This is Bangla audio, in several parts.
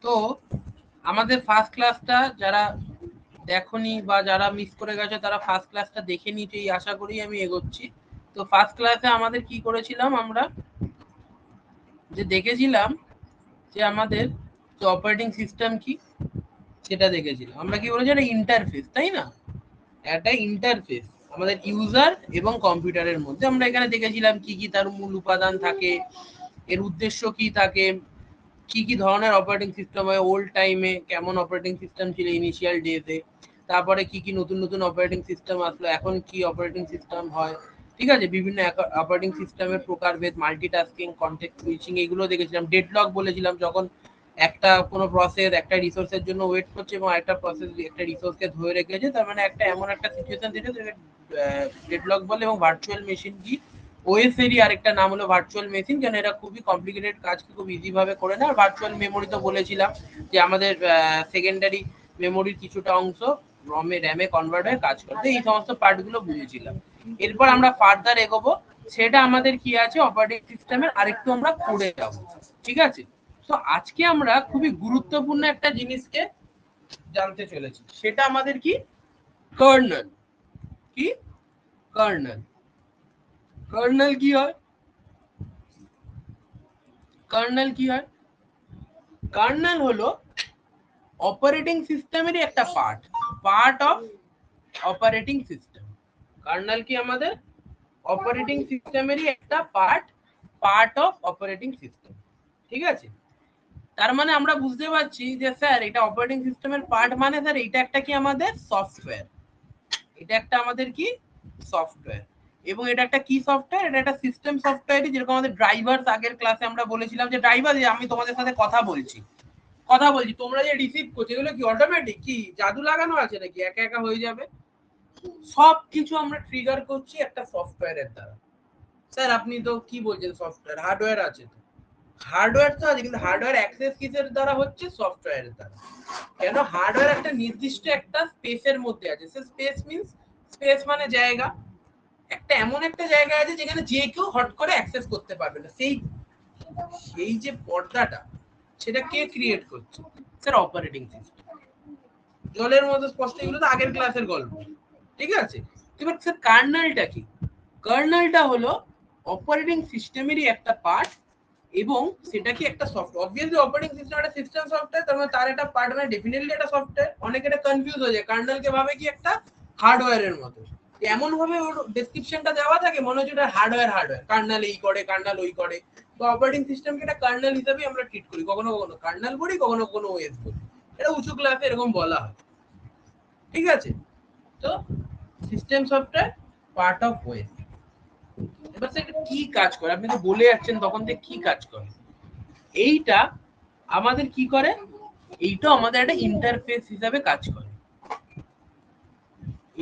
তো আমাদের ফার্স্ট ক্লাসটা যারা দেখনি বা যারা মিস করে গেছে তারা ফার্স্ট ক্লাসটা দেখে নিতে এই আশা করি আমি এগোচ্ছি। তো ফার্স্ট ক্লাসে আমাদের কি করেছিলাম, আমরা যে দেখেছিলাম যে আমাদের যে অপারেটিং সিস্টেম কি সেটা দেখেছিলাম। আমরা কি বলেছি, একটা ইন্টারফেস, তাই না? একটা ইন্টারফেস আমাদের ইউজার এবং কম্পিউটারের মধ্যে। আমরা এখানে দেখেছিলাম কি কি তার মূল উপাদান থাকে, এর উদ্দেশ্য কি থাকে, কি কি ধরনের অপারেটিং সিস্টেম হয়, ওল্ড টাইমে কেমন অপারেটিং সিস্টেম ছিল ইনিশিয়াল ডেতে, তারপরে কি কি নতুন নতুন অপারেটিং সিস্টেম আসলো, এখন কি অপারেটিং সিস্টেম হয়, ঠিক আছে? বিভিন্ন অপারেটিং সিস্টেমের প্রকারভেদ, মাল্টিটাস্কিং, কনটেক্সট সুইচিং, এগুলো দেখেছিলাম। ডেডলক বলেছিলাম, যখন একটা কোনো প্রসেস একটা রিসোর্সের জন্য ওয়েট করছে এবং একটা প্রসেস একটা রিসোর্সকে ধরে রেখেছে, তার মানে একটা এমন একটা সিচুয়েশন যেটা ডেডলক বলে। এবং ভার্চুয়াল মেশিন কি, ওএস এরই আরেকটা নাম হলো ভার্চুয়াল মেশিন, কেন এরা খুবই কমপ্লিকেটেড কাজকে খুব ইজি ভাবে করে না। আর ভার্চুয়াল মেমোরি তো বলেছিলাম যে আমাদের সেকেন্ডারি মেমোরির কিছুটা অংশ র্যামে কনভার্ট হয়ে কাজ করে। এই সমস্ত পার্টগুলো বুঝেছিলাম। এরপর আমরা ফার্দার এগোবো, সেটা আমাদের কি আছে অপারেটিং সিস্টেমের আরেকটু আমরা পড়ে যাব, ঠিক আছে? তো আজকে আমরা খুবই গুরুত্বপূর্ণ একটা জিনিসকে জানতে চলেছি, সেটা আমাদের কি, কার্নেল। কি কার্নেল? কার্নেল কি হয়? কার্নেল কি হয়? কার্নেল হলো অপারেটিং সিস্টেমেরই একটা part, part of operating system. Kernel কি আমাদের অপারেটিং সিস্টেমেরই একটা part, part of operating system, ঠিক আছে? তার মানে আমরা বুঝতে পারছি যে স্যার এটা অপারেটিং সিস্টেমের পার্ট, মানে স্যার এটা একটা কি আমাদের সফটওয়্যার, এটা একটা আমাদের কি সফটওয়্যার। এবং এটা একটা কি সফটওয়্যার, এটা একটা সিস্টেম সফটওয়্যারই। যেরকম আমাদের ড্রাইভার, আগের ক্লাসে আমরা বলেছিলাম যে ড্রাইভার, যে আমি তোমাদের সাথে কথা বলছি, তোমরা যে রিসিভ করছো, এগুলো কি অটোমেটিক, কি জাদু লাগানো আছে নাকি একা একা হয়ে যাবে? সব কিছু আমরা ট্রিগার করছি একটা সফটওয়্যারের দ্বারা। স্যার আপনি তো কি বলছেন, সফটওয়্যার হার্ডওয়্যার আছে তো? হার্ডওয়্যার তো আছে, কিন্তু হার্ডওয়্যার অ্যাক্সেস কিসের দ্বারা হচ্ছে? সফটওয়্যারের দ্বারা। কেন? হার্ডওয়্যার একটা নির্দিষ্ট একটা স্পেসের মধ্যে আছে। সে স্পেস মিন্স, স্পেস মানে জায়গা, একটা এমন একটা জায়গা আছে যেখানে যে কেউ হট করে অ্যাক্সেস করতে পারবে না। সেই সেই যে পর্দাটা, সেটা কে ক্রিয়েট করছে? Sir operating system. জলের মতো স্পষ্ট, এগুলো তো আগের ক্লাসের গল্প, ঠিক আছে? এবার স্যার কার্নেলটা কি? কার্নেলটা হলো অপারেটিং সিস্টেমেরই একটা পার্ট, এবং সেটা কি একটা সফটওয়্যার। অবভিয়াসলি অপারেটিং সিস্টেম একটা সিস্টেম সফটওয়্যার, তার মানে তার একটা পার্ট মানে ডেফিনেটলি একটা সফটওয়্যার। অনেকে এটা কনফিউজ হয়ে যায়, কার্নেলকে ভাবে কি একটা হার্ডওয়্যারের মতো, এমন ভাবে ওর ডেসক্রিপশনটা দেওয়া থাকে, মনে হচ্ছে এটা হার্ডওয়্যার, কার্নেল এই করে, কার্নেল ওই করে। তো অপারেটিং সিস্টেমকে একটা কার্নেল হিসেবে আমরা ট্রিট করি, কখনো কখনো কার্নেল বলি, কখনো কখনো ওএস বলি। এটা উঁচু ক্লাসে এরকম বলা হয়, ঠিক আছে? তো system software part of OS. এবার সেটা কি কাজ করে, আপনি তো বলে যাচ্ছেন তখন থেকে কি কাজ করে। এইটা আমাদের কি করে, এইটা আমাদের একটা ইন্টারফেস হিসাবে কাজ করে,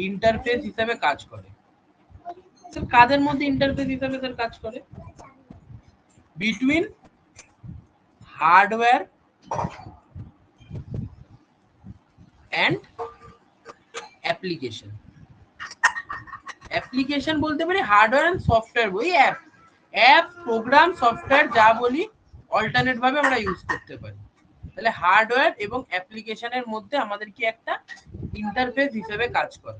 ইন্টারফেস হিসাবে কাজ করে। স্যার কাদের মধ্যে ইন্টারফেস হিসাবে স্যার কাজ করে? Between hardware and application. Application বলতে পারি, হার্ডওয়্যার অ্যান্ড সফটওয়্যার, ওই অ্যাপ, প্রোগ্রাম, সফটওয়্যার যা বলি অল্টারনেট ভাবে আমরা ইউজ করতে পারি। তাহলে হার্ডওয়্যার এবং অ্যাপ্লিকেশনের মধ্যে আমাদের কি একটা ইন্টারফেস হিসেবে কাজ করে,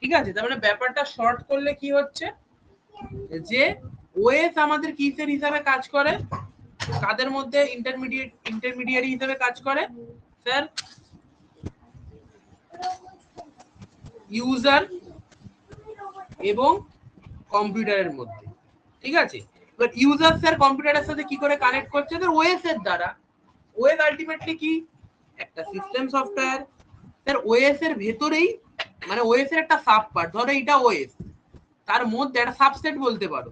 ঠিক আছে? তার মানে ব্যাপারটা শর্ট করলে কি হচ্ছে, যে ওএস আমাদের কিসের হিসাবে কাজ করে, কাদের মধ্যে ইন্টারমিডিয়ারি হিসেবে কাজ করে? স্যার ইউজার এবং কম্পিউটারের মধ্যে, ঠিক আছে? এবার ইউজার স্যার কম্পিউটারের সাথে কি করে কানেক্ট করছে? স্যার ওএস এর দ্বারা। ওএস আলটিমেটলি কি, একটা সিস্টেম সফটওয়্যার। স্যার ওএস এর ভেতরেই, মানে ওএস এর একটা সাব পার্ট, ধরো এটা ওএস, তার মধ্যে একটা সাবসেট বলতে পারো,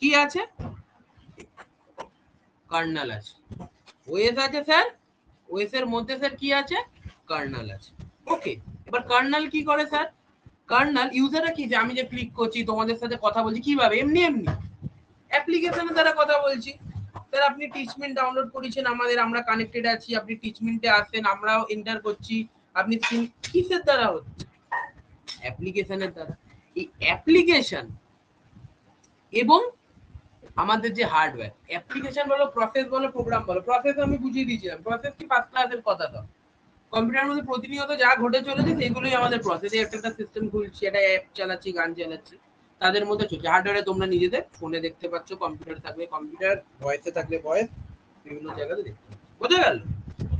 কি আছে? কার্নেল আছে। ওএস আছে স্যার, ওএস এর মধ্যে স্যার কি আছে? কার্নেল আছে। ওকে, এবার কার্নেল কি করে স্যার? কার্নেল ইউজাররা কি, যে আমি যে ক্লিক করছি, তোমাদের সাথে কথা বলছি, কিভাবে? এমনি এমনি অ্যাপ্লিকেশনের দ্বারা কথা বলছি। স্যার আপনি টিচমিন্ট ডাউনলোড করেছেন আমাদের, আমরা কানেক্টেড আছি, আপনি টিচমিন্টে আসেন, আমরাও এন্টার করছি, আপনি কিসের দ্বারা হচ্ছে? অ্যাপ্লিকেশনের দ্বারা। এই অ্যাপ্লিকেশন এবং আমাদের যে হার্ডওয়্যার, অ্যাপ্লিকেশন বলো, প্রসেস বলো, প্রোগ্রাম বলো। প্রসেস আমি বুঝিয়ে দিয়েছিলাম, প্রসেস কি ফার্স্ট ক্লাসের কথা। তো কম্পিউটারের মধ্যে প্রতিনিয়ত যা ঘটে চলেছে সেগুলোই আমাদের প্রসেস। একটা সিস্টেম খুলছি, এটা অ্যাপ চালাচ্ছি, গান চালাচ্ছি, তাদের মধ্যে চলছে। হার্ডওয়্যারে তোমরা নিজেদের ফোনে দেখতে পাচ্ছ, কম্পিউটার থাকলে কম্পিউটার, ভয়েসে থাকলে ভয়েস, বিভিন্ন জায়গাতে দেখতে পাচ্ছ। বোঝা গেল?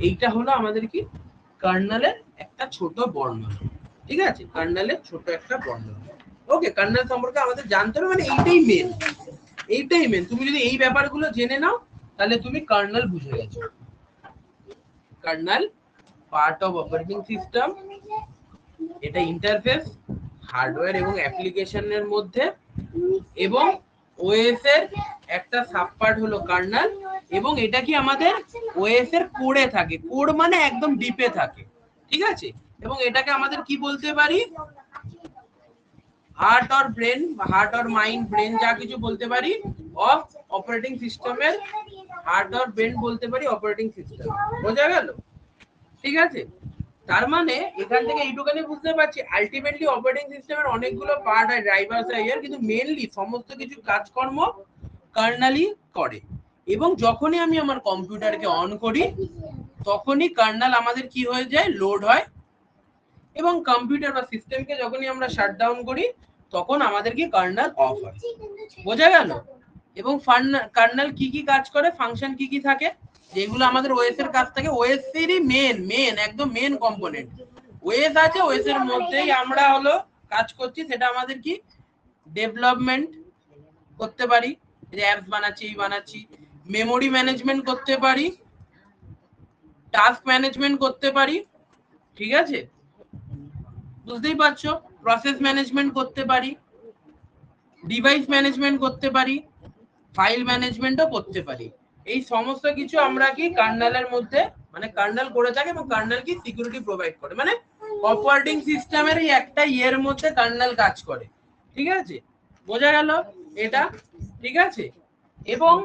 এইটা হলো আমাদের কি কার্নেলের একটা ছোট বর্ণনা। ঠিক আছে, কার্নেলের ছোট একটা বর্ণনা। ওকে, কার্নেল সম্পর্কে আমাদের জানতে হবে, মানে এইটাই মেন, এইটাই মেন। তুমি যদি এই ব্যাপারগুলো জেনে নাও তাহলে তুমি কার্নেল বুঝে গেছো। Kernel part of operating system, এটা ইন্টারফেস হার্ডওয়্যার এবং অ্যাপ্লিকেশনের মধ্যে, এবং ওএস এর একটা সাব পার্ট হলো কার্নেল, এবং এটা কি আমাদের ওএস এর কোরে থাকে। কোর মানে একদম ডিপে থাকে, ঠিক আছে। এবং এটাকে আমাদের কি বলতে পারি, heart or brain, heart or mind, brain যা কিছু বলতে পারি অফ অপারেটিং সিস্টেমের, হার্ট অর ব্রেন বলতে পারি অপারেটিং সিস্টেম। বোঝা গেল? ঠিক আছে, তার মানে এখান থেকে এইটুখানি বুঝতে পারছি আলটিমেটলি অপারেটিং সিস্টেমের অনেকগুলো পার্ট হয়, ড্রাইভারস হয়, কিন্তু মেইনলি সমস্ত কিছু কাজকর্ম কার্নেলই করে। এবং যখনই আমি আমার কম্পিউটারকে অন করি তখনই কার্নেল আমাদের কি হয়ে যায়, লোড হয়। এবং কম্পিউটার বা সিস্টেমকে যখনই আমরা শাটডাউন করি তখন আমাদের কি কার্নেল অফ হয়। বোঝা গেল? এবং কার্নেল কি কি কাজ করে, ফাংশন কি কি থাকে, যেগুলো আমাদের ওএস এর কাজ থাকে। ওএস এরই মেন একদম মেন কম্পোনেন্ট ওএস আছে, ওএস এর মধ্যেই আমরা হলো কাজ করছি। সেটা আমাদের কি ডেভেলপমেন্ট করতে পারি, যে অ্যাপস বানাচ্ছি, বানাচ্ছি, মেমোরি ম্যানেজমেন্ট করতে পারি, টাস্ক ম্যানেজমেন্ট করতে পারি, ঠিক আছে, বুঝতেই পারছো, প্রসেস ম্যানেজমেন্ট করতে পারি, ডিভাইস ম্যানেজমেন্ট করতে পারি, ফাইল ম্যানেজমেন্টও করতে পারি। এই সমস্ত কিছু আমরা কি কার্নেলের মধ্যে, মানে কার্নেল করে থাকে, এবং কার্নেল কি সিকিউরিটি প্রোভাইড করে। মানে অপারেটিং সিস্টেমের এই একটা ইয়ের মধ্যে কার্নেল কাজ করে, ঠিক আছে। বোঝা গেল এটা? ঠিক আছে। এবং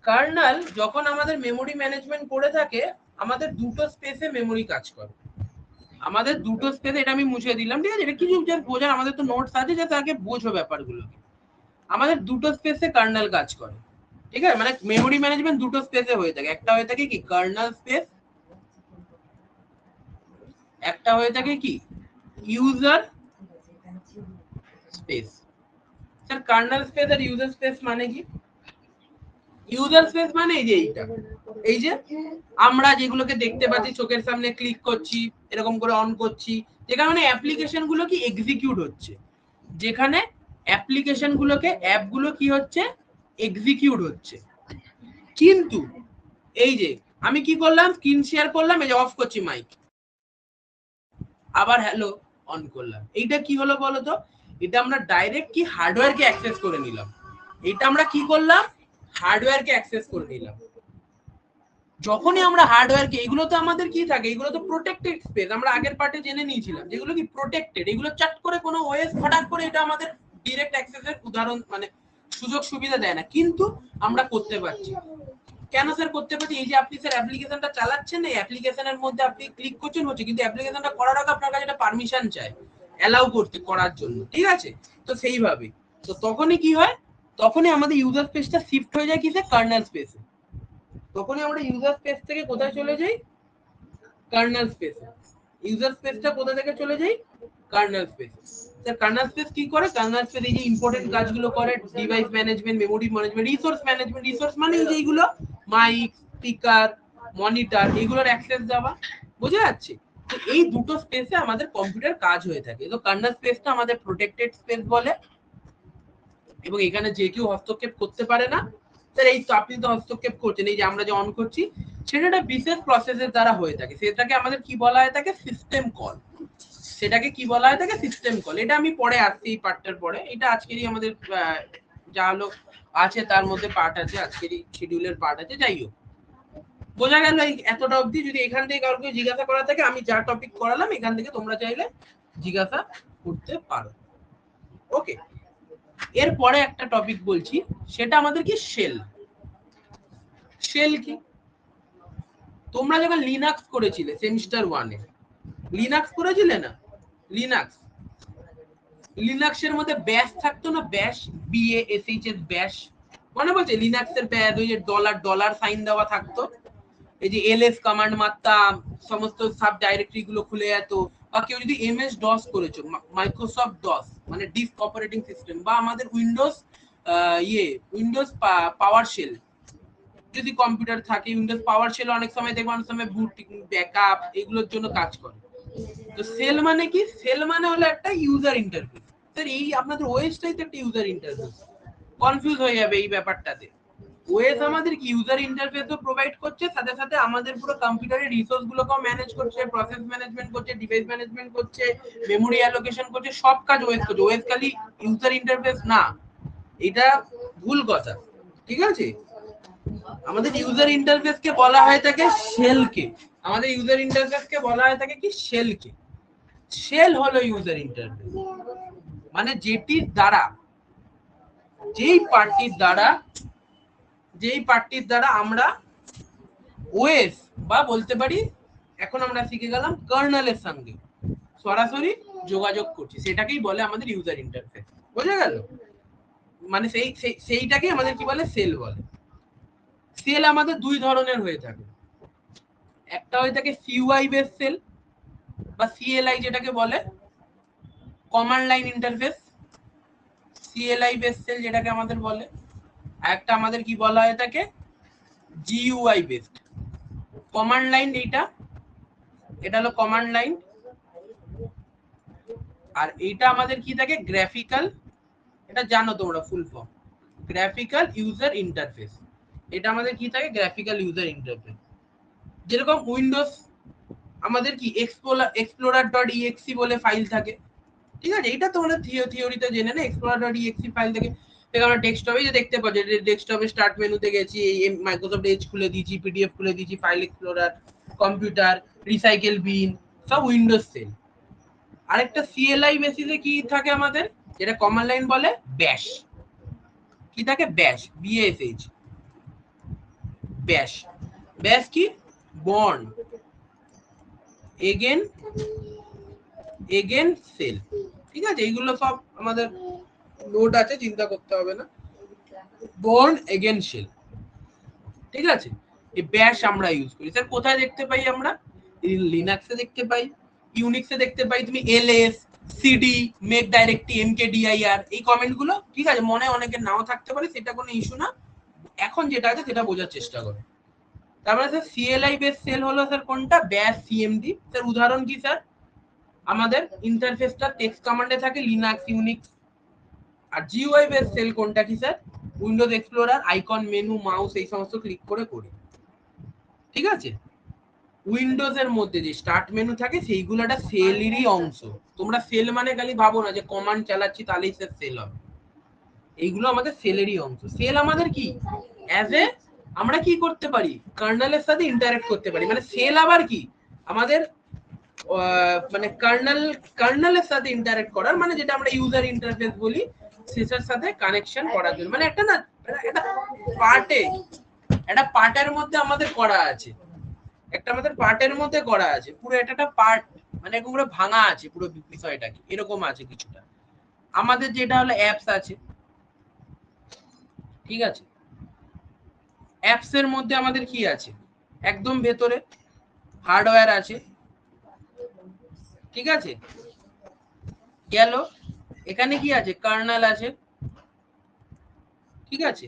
কার্নেল যখন আমাদের মেমোরি ম্যানেজমেন্ট করে থাকে, আমাদের দুটো স্পেসে মেমোরি কাজ করে। আমাদের দুটো স্পেসে, এটা আমি মুছে দিলাম, ঠিক আছে, এটা কিছু বোঝার, আমাদের তো নোটস আছে যে তাকে বোঝো ব্যাপারগুলো। আমাদের দুটো স্পেসে কার্নেল কাজ করে, ঠিক আছে। মানে মেমোরি ম্যানেজমেন্ট দুটো স্পেসে হয়ে থাকে। একটা হয়ে থাকে কি কার্নেল স্পেস, একটা হয়ে থাকে কি user space. Sir kernel space আর ইউজার স্পেস মানে কি? ইউজার স্পেস মানে এই যে এইটা, এই যে আমরা যেগুলোকে দেখতে পাচ্ছি চোখের সামনে, ক্লিক করছি, এরকম করে অন করছি, যেখানে মানে অ্যাপ্লিকেশন গুলো কি এক্সিকিউট হচ্ছে, যেখানে অ্যাপ্লিকেশন গুলোকে, অ্যাপ গুলো কি হচ্ছে, এক্সিকিউট হচ্ছে। কিন্তু এই যে আমি কি করলাম, স্ক্রিন শেয়ার করলাম, এই যে অফ করছি মাইক, আবার হ্যালো অন করলাম, এইটা কি হলো বলো তো? এটা আমরা ডাইরেক্ট কি হার্ডওয়্যারকে অ্যাক্সেস করে নিলাম। এটা আমরা কি করলাম, হার্ডওয়্যারকে অ্যাক্সেস করে নিলাম। যখনই আমরা হার্ডওয়্যারকে, এগুলো তো আমাদের কি থাকে, এগুলো তো প্রোটেক্টেড স্পেস, আমরা আগের পার্টে জেনে নিয়েছিলাম যেগুলো কি প্রোটেক্টেড। এগুলো চাট করে কোনো ওএস ফটাক করে এটা আমাদের ডাইরেক্ট অ্যাক্সেসের উদাহরণ, মানে সুযোগ সুবিধা দেয় না, কিন্তু আমরা করতে পারছি। কেন স্যার করতে পারছি? এই যে আপনি স্যার অ্যাপ্লিকেশনটা চালাচ্ছেন, এই অ্যাপ্লিকেশনের মধ্যে আপনি ক্লিক করছেন হচ্ছে, কিন্তু অ্যাপ্লিকেশনটা করার আগে আপনার কাছে একটা পারমিশন চাই অ্যালাউ করতে, করার জন্য, ঠিক আছে। তো সেইভাবে তো তখনই কি হয়, তখনই আমাদের ইউজার স্পেসটা শিফট হয়ে যায় কিসে, কার্নেল স্পেসে। তখনই আমরা ইউজার স্পেস থেকে কোথায় চলে যাই, কার্নেল স্পেসে। ইউজার স্পেসটা কোথা থেকে চলে যাই, কার্নেল স্পেসে। স্যার কার্নেল স্পেস কি করে? কার্নেল স্পেস এই যে ইম্পর্টেন্ট কাজগুলো করে, device management, memory management, resource management. Resource মানে এই যে এইগুলো মাইক, স্পিকার, মনিটর, এগুলোর অ্যাক্সেস দেওয়া। বুঝে যাচ্ছে? তো এই দুটো স্পেসে আমাদের কম্পিউটার কাজ হয়ে থাকে। তো কার্নেল স্পেসটা আমাদের প্রোটেক্টেড স্পেস বলে, এবং এখানে যে কেউ হস্তক্ষেপ করতে পারে না। স্যার এই তো আপনি তো হস্তক্ষেপ করছেন, এই যে আমরা যে অন করছি, সেটা একটা বিশেষ প্রসেসের দ্বারা হয়ে থাকে। সেটাকে আমাদের কি বলা হয় থাকে, সিস্টেম কল। সেটাকে কি বলা হয় থাকে, সিস্টেম কল। এটা আমি পরে আসছি এই পার্টটার পরে, এটা আজকেরই আমাদের যা হলো আছে তার মধ্যে পার্ট আছে, আজকেরই শিডিউলের পার্ট আছে। যাই হোক, বোঝা গেল এই এতটা অবধি। যদি এখান থেকে কাউকে জিজ্ঞাসা করা থাকে, আমি যা টপিক করালাম এখান থেকে তোমরা চাইলে জিজ্ঞাসা করতে পারো। ওকে, এরপরে একটা টপিক বলছি, সেটা আমাদের কি শেল। শেল কি? তোমরা যখন লিনাক্স করেছিলে সেমিস্টার 1 এ, লিনাক্স করেছিলে না? লিনাক্স, লিনাক্সের মধ্যে ব্যাশ থাকতো না, ব্যাশ, BASH, ব্যাশ, মনে পড়ছে লিনাক্সের প্যাড ওই যে ডলার সাইন দেওয়া থাকতো, এই যে এলএস কমান্ড মারতাম, সমস্ত সাব ডাইরেক্টরি গুলো খুলে যেত। বা কেউ যদি এমএস ডস করেছো, মাইক্রোসফট ডস মানে ডিস্ক অপারেটিং সিস্টেম, বা আমাদের উইন্ডোজ পাওয়ার শেল যদি কম্পিউটার থাকে, উইন্ডোজ পাওয়ার শেল অনেক সময় দেখবো, অনেক সময় বুট ব্যাকআপ এগুলোর জন্য কাজ করে। তো সেল মানে কি? সেল মানে হলো একটা ইউজার ইন্টারফেস। স্যার এই আপনাদের ওএসটাই তো একটা ইউজার ইন্টারফেস, কনফিউজ হয়ে যাবে এই ব্যাপারটাতে। ওএস আমাদের কি ইউজার ইন্টারফেসও প্রোভাইড করছে, সাথে সাথে আমাদের পুরো কম্পিউটারের রিসোর্স গুলোকেও ম্যানেজ করছে, প্রসেস ম্যানেজমেন্ট করছে, ডিভাইস ম্যানেজমেন্ট করছে, মেমোরি অ্যালোকেশন করছে, সব কাজ ওএস করছে। ওএস খালি ইউজার ইন্টারফেস না, এটা ভুল কথা। ঠিক আছে, আমাদের ইউজার ইন্টারফেসকে বলা হয় থাকে শেলকে, আমাদের ইউজার ইন্টারফেসকে বলা হয় থাকে কি শেলকে। শেল হলো ইউজার ইন্টারফেস, মানে যেটির দ্বারা যেই পার্টির দ্বারা আমরা ওএস বা বলতে পারি এখন আমরা শিখে গেলাম কার্নেলের সঙ্গে সরাসরি যোগাযোগ করছি, সেটাকেই বলে আমাদের ইউজার ইন্টারফেস। বোঝা গেল? মানে সেইটাকেই আমাদের কি বলে? সেল বলে। সেল আমাদের দুই ধরনের হয়ে থাকে, একটা হয়ে থাকে সিইউআই বেস সেল বা সিএলআই যেটাকে বলে, command line interface, CLI base shell যেটাকে আমাদের বলে। আর একটা আমাদের কি বলা হয়ে থাকে জিইউআই বেসড কমান্ড লাইন। এটা হলো কমান্ড লাইন। আর এইটা আমাদের কি থাকে গ্রাফিক্যাল, এটা জানো তোমরা full form, graphical user interface. এটা আমাদের কি থাকে গ্রাফিক্যাল ইউজার ইন্টারফেস। যেরকম উইন্ডোজ আমাদের কি explorer.exe বলে ফাইল থাকে, ঠিক আছে? এটা তোমরা থিওরিতে জেনে না, explorer.exe ফাইল থেকে আমরা ডেস্কটপে যে দেখতে পাচ্ছি, ডেস্কটপে স্টার্ট মেনুতে গেছি, এই মাইক্রোসফট এজ খুলে দিয়েছি, পিডিএফ খুলে দিয়েছি, file explorer, computer, recycle bin, সব উইন্ডোজ সেল। আরেকটা সিএলআই বেসিসে কি থাকে আমাদের, যেটা কমান্ড লাইন বলে ব্যাশ। কি থাকে? ব্যাশ, বিএসএইচ, ব্যাশ। ব্যাশ কি? Bourne again shell. ঠিক আছে, এইগুলো সব আমাদের নোট আছে, চিন্তা করতে হবে না। বর্ন এগেন সেল, ঠিক আছে? এই ব্যাশ আমরা ইউজ করি। স্যার কোথায় দেখতে পাই আমরা? লিনাক্সে দেখতে পাই, ইউনিক্সে দেখতে পাই। তুমি এলএস, সিডি, মেক ডাইরেক্টরি, এমকেডিআইআর, এই কমেন্ট গুলো ঠিক আছে মনে অনেকের নাও থাকতে পারে, সেটা কোনো ইস্যু না। এখন যেটা আছে সেটা বোঝার চেষ্টা করো। তারপরে স্যার সিএলআই বেস সেল হলো স্যার কোনটা? ব্যাশ সিএমডি। স্যার উদাহরণ কি স্যার? আমাদের ইন্টারফেসটা টেক্সট কমান্ডে থাকে লিনাক্স, ইউনিক্স। আর জিইউআই বেস সেল কোনটা কি sir? Windows explorer, icon, menu, mouse এই সমস্ত ক্লিক করে করি। ঠিক আছে, উইন্ডোজ এর মধ্যে যে স্টার্ট মেনু থাকে সেইগুলো একটা সেলেরই অংশ। তোমরা সেল মানে খালি ভাবো না যে কমান্ড চালাচ্ছি তাহলেই স্যার সেল হবে, এইগুলো আমাদের সেলেরই অংশ। সেল আমাদের কি অ্যাজ এ আমরা কি করতে পারি? কার্নেলের সাথে ইন্টারঅ্যাক্ট করতে পারি। মানে সেল আবার কি আমাদের মানে কার্নেলের সাথে ইন্টারঅ্যাক্ট করার, মানে যেটা আমরা ইউজার ইন্টারফেস বলি, সেটার সাথে কানেকশন করার জন্য। মানে একটা না একটা পার্টের মধ্যে আমাদের করা আছে, একটা আমাদের পার্টের মধ্যে করা আছে, পুরো একটা পার্ট, মানে পুরো ভাঙা আছে পুরো বিষয়টাকে, এরকম আছে কিছুটা। আমাদের যেটা হলো অ্যাপস আছে, ঠিক আছে? অ্যাপস এর মধ্যে আমাদের কি আছে? একদম ভেতরে হার্ডওয়্যার আছে, ঠিক আছে? গেল এখানে কি আছে? কার্নেল আছে, ঠিক আছে?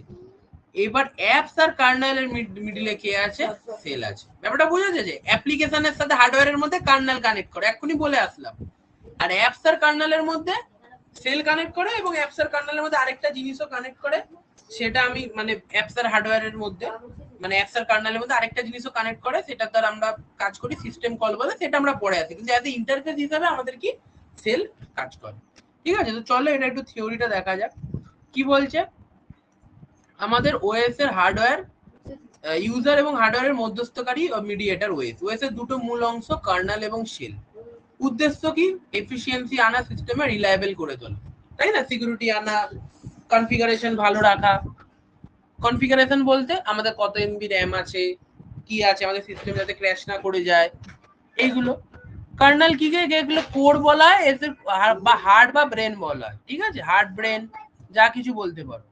এবার অ্যাপস আর কার্নেলের মিডলে কে আছে? সেল আছে। ব্যাপারটা বোঝা যাচ্ছে যে অ্যাপ্লিকেশনের সাথে হার্ডওয়্যারের মধ্যে কার্নেল কানেক্ট করে, এক্ষুনি বলে আসলাম। আর অ্যাপস আর কার্নেলের মধ্যে সেল কানেক্ট করে, এবং অ্যাপস আর কার্নেলের মধ্যে আরেকটা জিনিসও কানেক্ট করে, সেটা আমি মানে অ্যাপস আর হার্ডওয়্যারের মধ্যে, মানে অ্যাপস আর কার্নেলের মধ্যে আরেকটা জিনিসও কানেক্ট করে, সেটা দ্বারা আমরা কাজ করি, সিস্টেম কল বলে, সেটা আমরা পড়ে আসি। কিন্তু অ্যাজ এ ইন্টারফেস হিসাবে আমাদের কি সেল কাজ করে। ঠিক আছে, তো চলো এটা একটু থিওরিটা দেখা যাক। কি বলছে? আমাদের ওএস এর হার্ডওয়্যার, ইউজার এবং হার্ডওয়্যারের মধ্যস্থকারী মিডিয়েটর ওএস। ওএস এর দুটো মূল অংশ কার্নেল এবং শেল। উদ্দেশ্য কি? এফিসিয়েন্সি আনা, সিস্টেমে রিলায়েবল করে তোলা, তাই না? সিকিউরিটি আনা, কনফিগারেশন ভালো রাখা। কনফিগারেশন বলতে আমাদের কত এমবি র্যাম আছে, কি আছে, আমাদের সিস্টেম যাতে ক্র্যাশ না করে যায়, এইগুলো। কার্নেল কি কে এগুলো কোর বলা হয়, এদের বা হার্ড বা ব্রেন বলা হয়, ঠিক আছে? হার্ড ব্রেন যা কিছু বলতে পারো।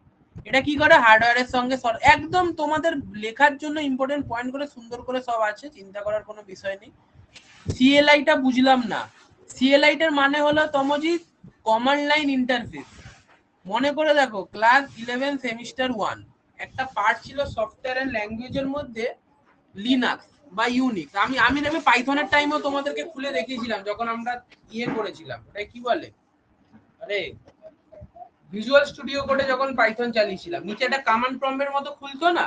এটা কি করে হার্ডওয়্যারের সঙ্গে একদম তোমাদের লেখার জন্য ইম্পর্টেন্ট পয়েন্ট করে সুন্দর করে সব আছে, চিন্তা করার কোনো বিষয় নেই। সিএলআইটা বুঝলাম না। সিএলআইটার মানে হলো তমজিৎ কমান্ড লাইন ইন্টারফেস। মনে করে দেখো ক্লাস 11 সেমিস্টার 1 একটা পার্ট ছিল সফটওয়্যার এন্ড ল্যাঙ্গুয়েজের মধ্যে লিনাক্স বা ইউনিক্স। আমি দেখবে পাইথনের টাইমও তোমাদেরকে খুলে দেখিয়েছিলাম যখন আমরা করেছিলাম, ওটা কি বলে, আরে ভিজুয়াল স্টুডিও কোডে যখন পাইথন চালিয়েছিলাম, নিচে একটা কমান্ড প্রম্পটের মতো খুলতো না,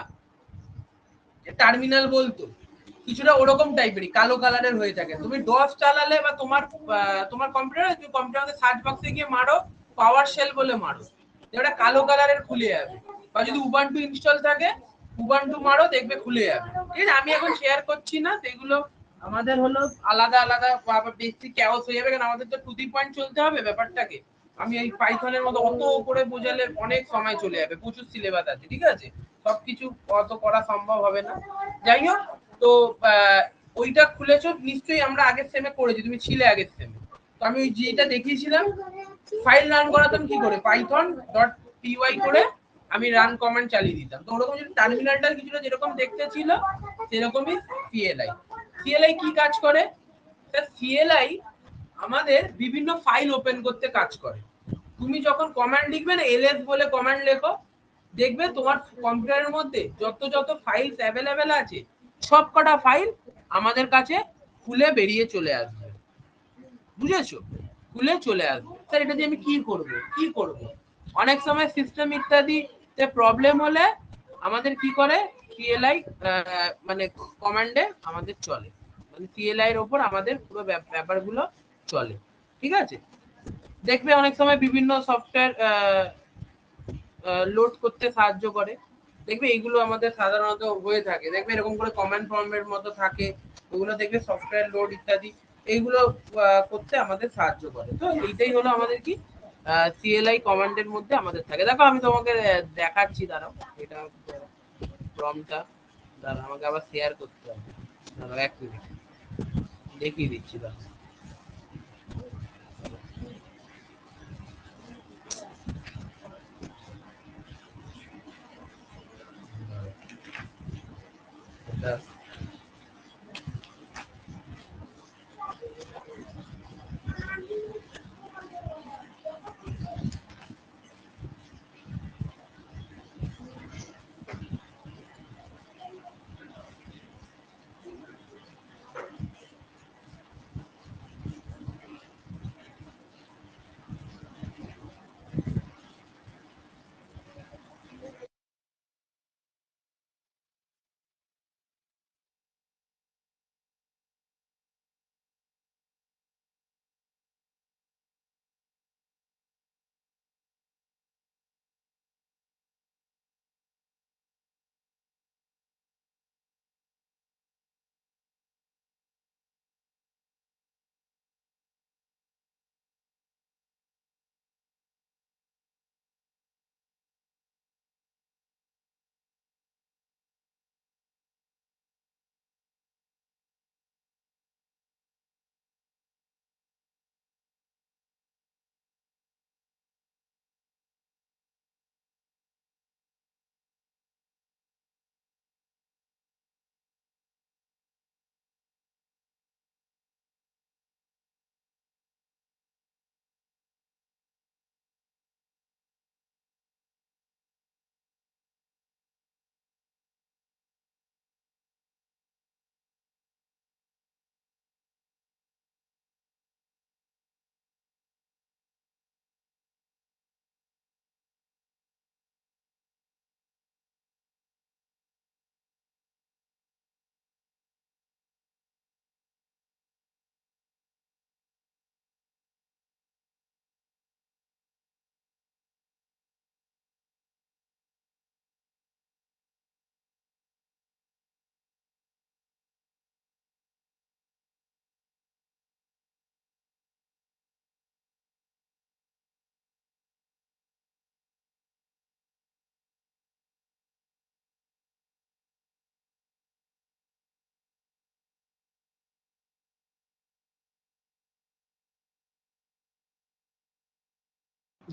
টার্মিনাল বলতো, কিছুটা ওরকম টাইপেরই কালো কালারের হয়ে থাকে। তুমি ডস চালালে বা তোমার কম্পিউটারে সার্চ বক্সে গিয়ে মারো পাওয়ার শেল বলে মারো, যেটা কালো কালারের খুলে যাবে। বা যদি উবান্টু ইনস্টল থাকে উবান্টু মারো, দেখবে খুলে যাবে। ঠিক আছে, আমি এখন শেয়ার করছি না, সেগুলো আমাদের হলো আলাদা আলাদা বেশি ক্যাওস হয়ে যাবে, কারণ আমাদের তো টু দি পয়েন্ট চলতে হবে ব্যাপারটাকে। আমি এই পাইথনের মতো অত করে বোঝালে অনেক সময় চলে যাবে, প্রচুর সিলেবাস আছে, ঠিক আছে, সবকিছু অত করা সম্ভব হবে না। যাই হোক, তো ওইটা খুলেছো নিশ্চয়ই, আমরা আগের সেমে করেছি, তুমি ছিলে আগের সেমে। তো আমি ওই যেটা দেখিয়েছিলাম ফাইল রান করাতাম কি করে, পাইথন ডট পিওয়াই করে আমি রান কমান্ড চালিয়ে দিতাম। তো ওরকম যদি টার্মিনালটা কিছুটা যেরকম দেখতে ছিল সেরকমই সিএলআই। সিএলআই কি কাজ করে? সিএলআই আমাদের বিভিন্ন ফাইল ওপেন করতে কাজ করে। তুমি যখন কমান্ড লিখবে না, এলএস বলে কমান্ড লেখো, দেখবে তোমার কম্পিউটারের মধ্যে যত যত ফাইলস অ্যাভেলেবেল আছে সব কটা ফাইল আমাদের কাছে খুলে বেরিয়ে চলে আসবে। বুঝেছো? খুলে চলে আসবে। স্যার এটা দিয়ে আমি কি করব? অনেক সময় সিস্টেম ইত্যাদিতে প্রবলেম হলে আমাদের কি করে, সিএলআই মানে কমান্ডে আমাদের চলে, মানে সিএলআই এর উপর আমাদের পুরো ব্যাপারগুলো চলে। ঠিক আছে, দেখবে অনেক সময় বিভিন্ন সফটওয়্যার লোড করতে সাহায্য করে, দেখবে এইগুলো আমাদের সাধারণত হয়ে থাকে। দেখবে এরকম করে কমান্ড প্রম্পটের মতো থাকে, ওগুলো দেখবে সফটওয়্যার লোড ইত্যাদি এইগুলো করতে আমাদের সাহায্য করে। তো এইটাই হলো আমাদের কি সিএলআই কমান্ডের মধ্যে আমাদের থাকে। দেখো আমি তোমাকে দেখাচ্ছি, দাঁড়াও, এটা প্রম্পটটা দাঁড়াও, আমাকে আবার শেয়ার করতে হবে, দাঁড়াও 1 মিনিট দেখিয়ে দিচ্ছি, দাঁড়াও। এটা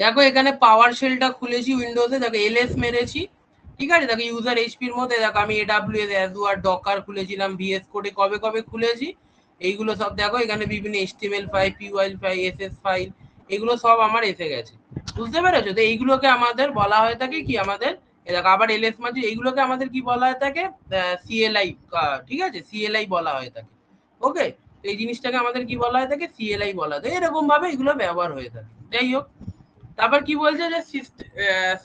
দেখো এখানে পাওয়ার শেলটা খুলেছি উইন্ডোজে, দেখো এলএস মেরেছি, ঠিক আছে। দেখো ইউজার এইচপির মধ্যে দেখো আমি এডব্লিউএস অ্যাজুয়ার ডকার খুলেছিলাম, ভিএস কোডে কবে কবে খুলেছি, এইগুলো সব দেখো এখানে বিভিন্ন এইচটিএমএল ফাইল, পিওয়াইল ফাইল, এসএস ফাইল, এগুলো সব আমার এসে গেছে, বুঝতে পেরেছো? তো এইগুলোকে আমাদের বলা হয়ে থাকে কি, আমাদের দেখো আবার এলএস মাঝে এইগুলোকে আমাদের কি বলা হয়ে থাকে, সিএলআই, ঠিক আছে, সিএলআই বলা হয়ে থাকে। ওকে, তো এই জিনিসটাকে আমাদের কি বলা হয়ে থাকে, সিএলআই বলা হয়। এরকম ভাবে এগুলো ব্যবহার হয়ে থাকে। যাই হোক, তারপর কি বলছে যে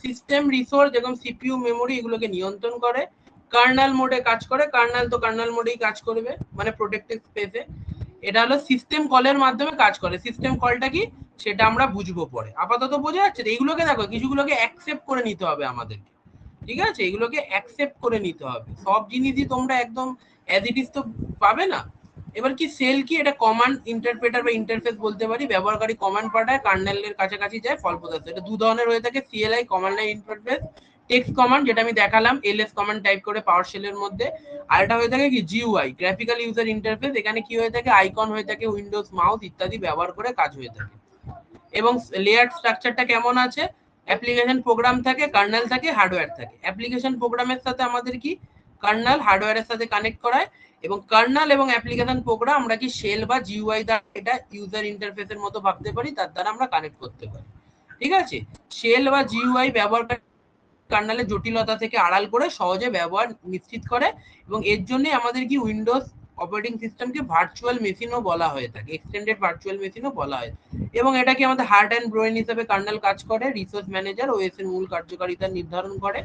সিস্টেম রিসোর্স যেরকম সিপিইউ মেমোরি এগুলোকে নিয়ন্ত্রণ করে, কার্নাল মোডে কাজ করে, কার্নাল তো কার্নাল মোডেই কাজ করবে মানে প্রোটেক্টেড স্পেসে। এটা হলো সিস্টেম কলের মাধ্যমে কাজ করে। সিস্টেম কলটা কি সেটা আমরা বুঝবো পরে, আপাতত বোঝা যাচ্ছে। এইগুলোকে দেখো কিছুগুলোকে অ্যাকসেপ্ট করে নিতে হবে আমাদেরকে, ঠিক আছে, এগুলোকে অ্যাকসেপ্ট করে নিতে হবে। সব জিনিসই তোমরা একদম অ্যাজ ইট ইজ তো পাবে না। এবার কি সেল কি, এটা কমান্ড ইন্টারপ্রেটার বা ইন্টারফেস বলতে পারি। ব্যবহারকারী কমান্ড পাঠায়, কার্নেলের কাছাকাছি যায়, ফল প্রদর্শন। এটা দু ধরনের হয়ে থাকে, CLI command line interface, text command যেটা আমি দেখালাম, এলএস কমান্ড টাইপ করে পাওয়ার শেলের মধ্যে। আর এটা হয়ে থাকে কি জিইউআই, গ্রাফিক্যাল ইউজার ইন্টারফেস। এখানে কি হয়ে থাকে, আইকন হয়ে থাকে, উইন্ডোজ মাউস ইত্যাদি ব্যবহার করে কাজ হয়ে থাকে। এবং লেয়ার স্ট্রাকচারটা কেমন আছে, অ্যাপ্লিকেশন প্রোগ্রাম থাকে, কার্নেল থাকে, হার্ডওয়্যার থাকে। অ্যাপ্লিকেশন প্রোগ্রামের সাথে আমাদের কি কার্নেল হার্ডওয়্যারের সাথে কানেক্ট করায়, এবং কার্নেল এবং অ্যাপ্লিকেশন প্রোগ্রাম আমরা কি শেল বা জিইউআই দ্বারা, এটা ইউজার ইন্টারফেসের মতো ভাবতে পারি, তার দ্বারা আমরা কানেক্ট করতে পারি, ঠিক আছে। শেল বা জিইউআই ব্যবহার কার্নেলের জটিলতা থেকে আড়াল করে সহজে ব্যবহার নিশ্চিত করে, এবং এর জন্য আমাদের কি উইন্ডোজ অপারেটিং সিস্টেমকে ভার্চুয়াল মেশিনও বলা হয়ে থাকে, এক্সটেন্ডেড ভার্চুয়াল মেশিনও বলা হয়। এবং এটা কি আমাদের হার্ট অ্যান্ড ব্রেন হিসেবে কার্নেল কাজ করে। রিসোর্স ম্যানেজার ওএস এর মূল কার্যকারিতা নির্ধারণ করে।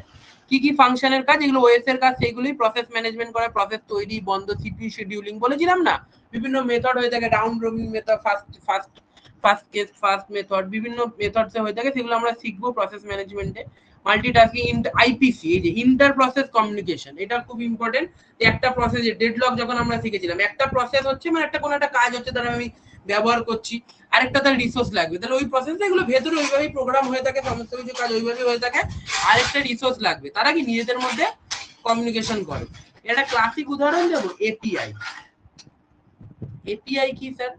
কি কি ফাংশনের কাজ, এগুলো ওএস এর কাজ, সেইগুলোই প্রসেস ম্যানেজমেন্ট করে, প্রসেস তৈরি বন্ধ, সিপিইউ শিডিউলিং বলেছিলাম না, বিভিন্ন মেথড হয়ে থাকে, round robin method, first case first method, বিভিন্ন মেথডস হয়ে থাকে, সেগুলো আমরা শিখবো প্রসেস ম্যানেজমেন্টে। মাল্টিটাস্কিং, আইপিসি, এই যে ইন্টার প্রসেস কমিউনিকেশন, এটা খুব ইম্পর্টেন্ট। একটা প্রসেসে ডেডলক যখন আমরা শিখেছিলাম, একটা প্রসেস হচ্ছে মানে একটা কোনো একটা কাজ হচ্ছে, তারা আমি ব্যবহার করছি, আরেকটা তার রিসোর্স লাগবে, তাহলে ওই প্রসেসে এগুলো ভেতরে ওইভাবেই প্রোগ্রাম হয়ে থাকে, সমস্ত কিছু কাজ ওইভাবেই হয়ে থাকে, আরেকটা রিসোর্স লাগবে, তারা কি নিজেদের মধ্যে কমিউনিকেশন করে। এটা ক্লাসিক উদাহরণ দেবো, এপিআই। এপিআই কি sir,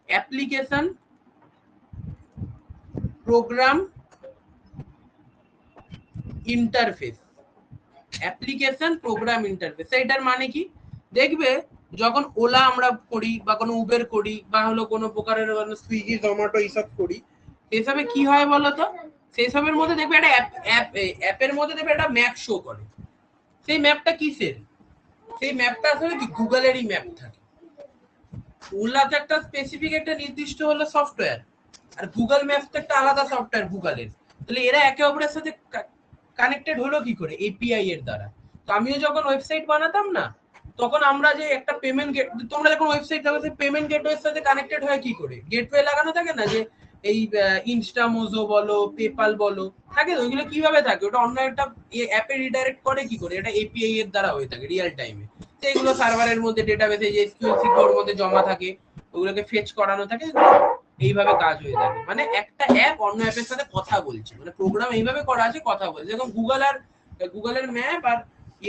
application program interface, application program interface. এটার মানে কি, দেখবে যখন ওলা আমরা করি বা কোনো উবের করি বা হলো কোনো প্রকারের সুইগি জোম্যাটো এইসব করি, সেসবে কি হয় বলতো, সেসবের মধ্যে দেখবে একটা অ্যাপের মধ্যে দেখবে একটা ম্যাপ শো করে। সেই ম্যাপটা কিসের, সেই ম্যাপটা আসলে কি গুগলেরই ম্যাপ থাকে। ওলাতে একটা স্পেসিফিক একটা নির্দিষ্ট হলো সফটওয়্যার, আর গুগল ম্যাপস তো একটা আলাদা সফটওয়্যার গুগলের। তাহলে এরা একে অপরের সাথে কানেক্টেড হলো কি করে, এপিআই এর দ্বারা। তো আমিও যখন ওয়েবসাইট বানাতাম না, তখন আমরা যে একটা পেমেন্ট গেট, তোমরা যখন ওয়েবসাইট দেখো, সেই পেমেন্ট গেটওয়ের সাথে কানেক্টেড হয় কি করে, গেটওয়ে লাগানো থাকে না, যে এই ইনস্টামোজো বলো, পেপাল বলো, থাকে। ওইগুলো কিভাবে থাকে, ওটা অন্য একটা অ্যাপে রিডাইরেক্ট করে কি করে, এটা এপিআই এর দ্বারা হয়ে থাকে রিয়েল টাইমে। তো এগুলো সার্ভারের মধ্যে ডেটাবেসে যে এসকিউএল সিকিউর মধ্যে জমা থাকে, ওগুলোকে ফেচ করানো থাকে, এইভাবে কাজ হয়ে থাকে। মানে একটা অ্যাপ অন্য অ্যাপের সাথে কথা বলছে, মানে প্রোগ্রাম এইভাবে করা আছে, কথা বলছে, যেরকম গুগলের ম্যাপ আর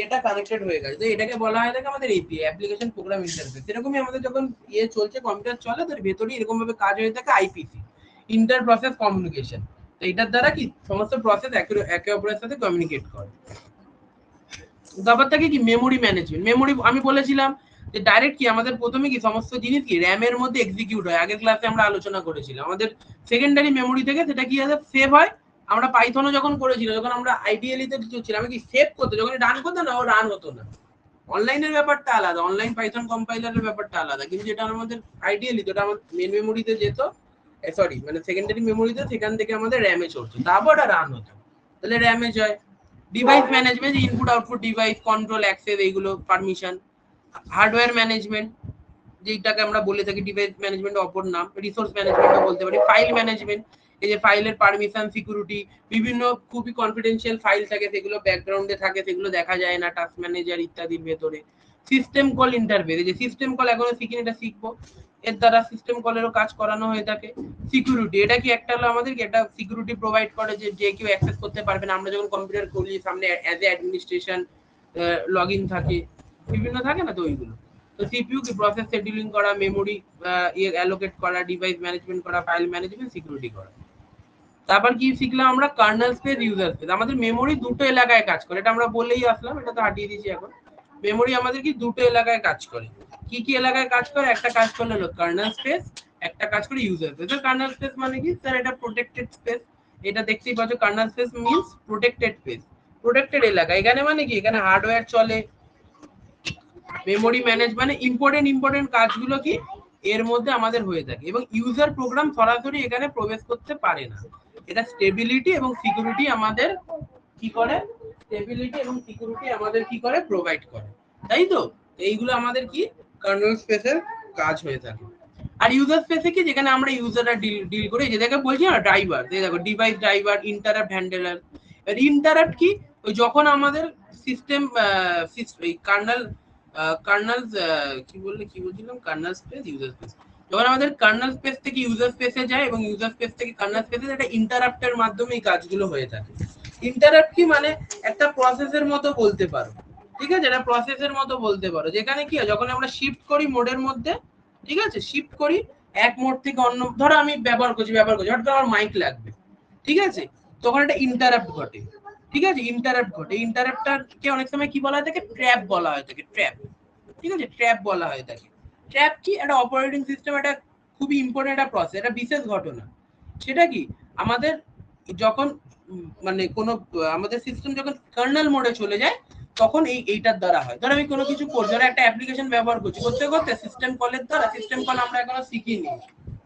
এটা কানেক্টেড হয়ে গেছে, তো এটাকে বলা হয় থাকে আমাদের এপিআই, অ্যাপ্লিকেশন প্রোগ্রাম ইন্টারফেস। এরকমই আমাদের যখন চলছে, কম্পিউটার চলে, তার ভেতরেই এরকম ভাবে কাজ হয়ে থাকে আইপিসি, ইন্টার প্রসেস কমিউনিকেশন। তো এটার দ্বারা কি সমস্ত প্রসেস একে অপরের সাথে কমিউনিকেট করে। ব্যাপারটা কি মেমোরি ম্যানেজমেন্ট। মেমোরি আমি বলেছিলাম যে ডাইরেক্ট কি আমাদের প্রথমে কি সমস্ত জিনিস কি র্যামের মধ্যে এক্সিকিউট হয়, আগের ক্লাসে আমরা আলোচনা করেছিলাম। আমাদের সেকেন্ডারি মেমোরি থেকে সেটা কি আছে, সেভ হয়। আমরা পাইথনও যখন করেছিলাম, যখন আমরা আইডিয়ালি তে ছিলাম, আমি কি সেভ করতে, যখন রান করতে না, ও রান হতো না। অনলাইনের ব্যাপারটা আলাদা, অনলাইন পাইথন কম্পাইলারের ব্যাপারটা আলাদা, কিন্তু যেটা আমাদের আইডিয়ালি তো এটা আমাদের মেন মেমোরিতে যেত, সরি মানে সেকেন্ডারি মেমোরিতে, সেখান থেকে আমাদের র্যামে চলতো, তারপর রান হতো, তাহলে র্যামে যায়। Device management, input output device, control access, এইগুলো পারমিশন। হার্ডওয়্যার ম্যানেজমেন্ট, যেটাকে আমরা বলে থাকি ডিভাইস ম্যানেজমেন্ট অপর নাম। রিসোর্স ম্যানেজমেন্টও বলতে পারি। ফাইল ম্যানেজমেন্ট, এই যে ফাইলের পারমিশন, সিকিউরিটি, বিভিন্ন খুবই কনফিডেন্সিয়াল ফাইল থাকে, সেগুলো ব্যাকগ্রাউন্ডে থাকে, সেগুলো দেখা যায় না, টাস্ক ম্যানেজার ইত্যাদির ভেতরে। সিস্টেম কল ইন্টারফেস, এই যে সিস্টেম কল এখনো শিখিনি, এটা শিখবো, এর দ্বারা সিস্টেম কলেরও কাজ করানো হয়ে থাকে। সিকিউরিটি, এটা কি একটা হলো আমাদের কি একটা সিকিউরিটি প্রোভাইড করে, যে যে কেউ অ্যাক্সেস করতে পারবে না। আমরা যখন কম্পিউটার খুলি, সামনে as a administration log in থাকে, বিভিন্ন থাকে না, তো ওইগুলো। তো সিপিইউ কি প্রসেস শিডিউলিং করা, মেমোরি অ্যালোকেট করা, ডিভাইস ম্যানেজমেন্ট করা, ফাইল ম্যানেজমেন্ট, সিকিউরিটি করা। তারপর কি শিখলাম আমরা, কার্নেল স্পেস, ইউজার স্পেস। আমাদের মেমোরি দুটো এলাকায় কাজ করে, এটা আমরা বলেই আসলাম, এটা তো হাঁটিয়ে দিয়েছি। এখন মেমোরি আমাদের কি দুটো এলাকায় কাজ করে। কি কি এলাকায় কাজ করে? একটা কাজ করলে হলো কার্নেল স্পেস, একটা কাজ করে ইউজার স্পেস। কার্নেল স্পেস মানে কি স্যার? এটা প্রোটেক্টেড স্পেস। এটা দেখতেই পাচ্ছ, kernel space means protected space, protected এলাকা। এখানে মানে কি, এখানে হার্ডওয়্যার চলে, মেমোরি ম্যানেজ মানে ইম্পর্টেন্ট কাজগুলো কি এর মধ্যে আমাদের হয়ে থাকে, এবং ইউজার প্রোগ্রাম সরাসরি এখানে প্রবেশ করতে পারে না। এটা স্টেবিলিটি এবং সিকিউরিটি আমাদের কি করে, স্টেবিলিটি এবং সিকিউরিটি আমাদের কি করে, প্রোভাইড করে, তাই তো? এইগুলো আমাদের কি কার্নেল স্পেসের কাজ হয়ে থাকে। আর ইউজার স্পেসে কি, যেখানে আমরা ইউজাররা ডিল করি, যেটাকে বলছি না ড্রাইভার, দেখো device driver, interrupt handler. Interrupt কি, ওই যখন আমাদের সিস্টেম কার্নেল কার্নেল কি বলছিলাম, কার্নেল স্পেস, ইউজার স্পেস, যখন আমাদের কার্নেল স্পেস থেকে ইউজার স্পেসে যায় এবং ইউজার স্পেস থেকে কার্নেল স্পেসে, এটা ইন্টারাপ্টের মাধ্যমে এই কাজগুলো হয়ে থাকে। ইন্টারাপ্ট কি মানে একটা প্রসেসের মতো বলতে পারো, ঠিক আছে? এটা প্রসেসের মতো বলতে পারো, যেখানে কি হয়, যখন আমরা শিফট করি মোডের মধ্যে, ঠিক আছে, শিফট করি এক মোড থেকে অন্য, ধরো আমি ব্যবহার করছি হঠাৎ করে আমার মাইক লাগবে, ঠিক আছে, তখন একটা ইন্টারাপ্ট ঘটে, ঠিক আছে, ইন্টারাপ্ট ঘটে। ইন্টারাপ্টটাকে অনেক সময় কি বলা হয় থাকে, ট্র্যাপ বলা হয় থাকে, ট্র্যাপ, ঠিক আছে, ট্র্যাপ বলা হয় থাকে। ট্র্যাপ কি, একটা অপারেটিং সিস্টেম, একটা খুবই ইম্পর্টেন্ট একটা প্রসেস, একটা বিশেষ ঘটনা। সেটা কি, আমাদের যখন মানে কোনো আমাদের সিস্টেম যখন কার্নেল মোডে চলে যায়, তখন এইটার দ্বারা হয়। ধর আমি কোনো কিছু করছি, ধর একটা অ্যাপ্লিকেশন ব্যবহার করছি, করতে করতে সিস্টেম কলের দ্বারা, সিস্টেম কল আমরা এখনো শিখিনি,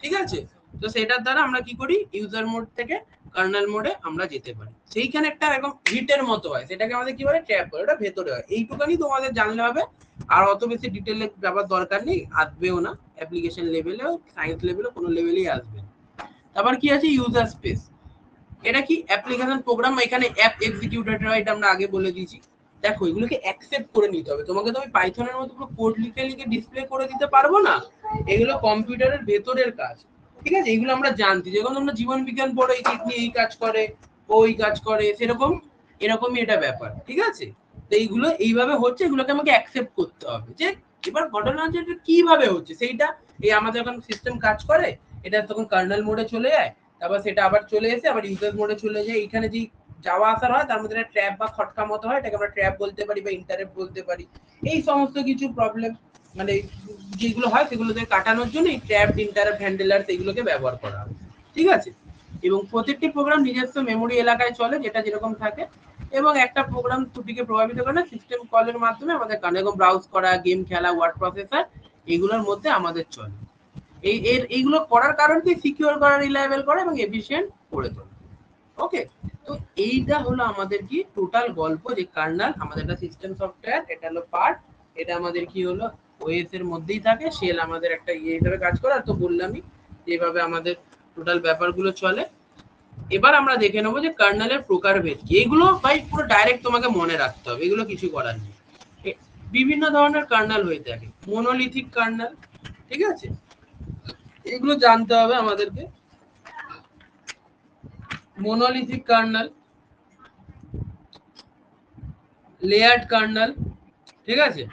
ঠিক আছে, তো সেটার দ্বারা আমরা কি করি, ইউজার মোড থেকে কার্নেল মোডে আমরা যেতে পারি। সেইখানে একটা এরকম হিটের মতো হয়, সেটাকে আমাদের কি বলে, ট্র্যাপ বলে, ওটা ভেতরে হয়। এইটুকানি তোমাদের জানলে হবে, আর অত বেশি ডিটেইলে যাবার দরকার নেই, আসবেও না অ্যাপ্লিকেশন লেভেলেও, সায়েন্স লেভেলেও, কোনো লেভেলেই আসবে। তারপর কি আছে, ইউজার স্পেস। এটা কি, অ্যাপ্লিকেশন প্রোগ্রাম, এখানে অ্যাপ এক্সিকিউটেড হয়, এটা আমরা আগে বলে দিয়েছি। দেখো এগুলোকে অ্যাকসেপ্ট করে নিতে হবে, তোমাকে তো আমি পাইথনের মতো পুরো কোড লিখে লিখে ডিসপ্লে করে দিতে পারবো না, এগুলো কম্পিউটারের ভেতরের কাজ, ঠিক আছে, এগুলো আমরা জানছি। যখন আমরা জীবন বিজ্ঞান পড়ে, এই কাজ করে, ওই কাজ করে, সেরকম এরকমই এটা ব্যাপার, ঠিক আছে। তো এইগুলো এইভাবে হচ্ছে, এগুলোকে আমাকে অ্যাকসেপ্ট করতে হবে। যে এবার ঘটনা হচ্ছে এটা কিভাবে হচ্ছে, সেইটা এই আমাদের যখন সিস্টেম কাজ করে, এটা তখন কার্নেল মোডে চলে যায়, তারপর সেটা আবার চলে এসে আবার ইউজার মোডে চলে যায়। এখানে যে যাওয়া আসার হয়, তার মধ্যে একটা ট্র্যাপ বা খটকা মতো হয়, এটাকে আমরা ট্র্যাপ বলতে পারি বা ইন্টারাপ্ট বলতে পারি। এই সমস্ত কিছু প্রবলেম মানে যেগুলো হয়, সেগুলোকে কাটানোর জন্য এই ট্র্যাপ, ইন্টারাপ্ট হ্যান্ডলার এগুলোকে ব্যবহার করা হয়, ঠিক আছে। এবং প্রত্যেকটি প্রোগ্রাম নিজস্ব মেমোরি এলাকায় চলে, যেটা যেরকম থাকে, এবং একটা প্রোগ্রাম ত্রুটিকে প্রভাবিত করে না, সিস্টেম কলের মাধ্যমে আমাদের কানে ব্রাউজ করা, গেম খেলা, ওয়ার্ড প্রসেসর, এগুলোর মধ্যে আমাদের চলে। এইগুলো করার কারণ কি, সিকিউর করা, রিলায়েবল করা এবং এফিশিয়েন্ট করে তোলা। ওকে, তো এইটা হলো আমাদের কি টোটাল গল্প, যে কার্নেল আমাদের একটা সিস্টেম সফটওয়্যার, এটা হলো পার্ট, এটা আমাদের কি হলো ওএস এর মধ্যেই থাকে, শেল আমাদের একটা হিসেবে কাজ করে। আর তো বললামই যেভাবে আমাদের টোটাল ব্যাপারগুলো চলে। এবার আমরা দেখে নেবো যে কার্নেলের প্রকারভেদ কি। এগুলো ভাই পুরো ডাইরেক্ট তোমাকে মনে রাখতে হবে, এগুলো কিছু করার নেই। বিভিন্ন ধরনের কার্নেল হয়ে থাকে, মনোলিথিক কার্নেল, ঠিক আছে, এগুলো জানতে হবে আমাদেরকে। মনোলিথিক কার্নেল, লেয়ার্ড কার্নেল, ঠিক আছে,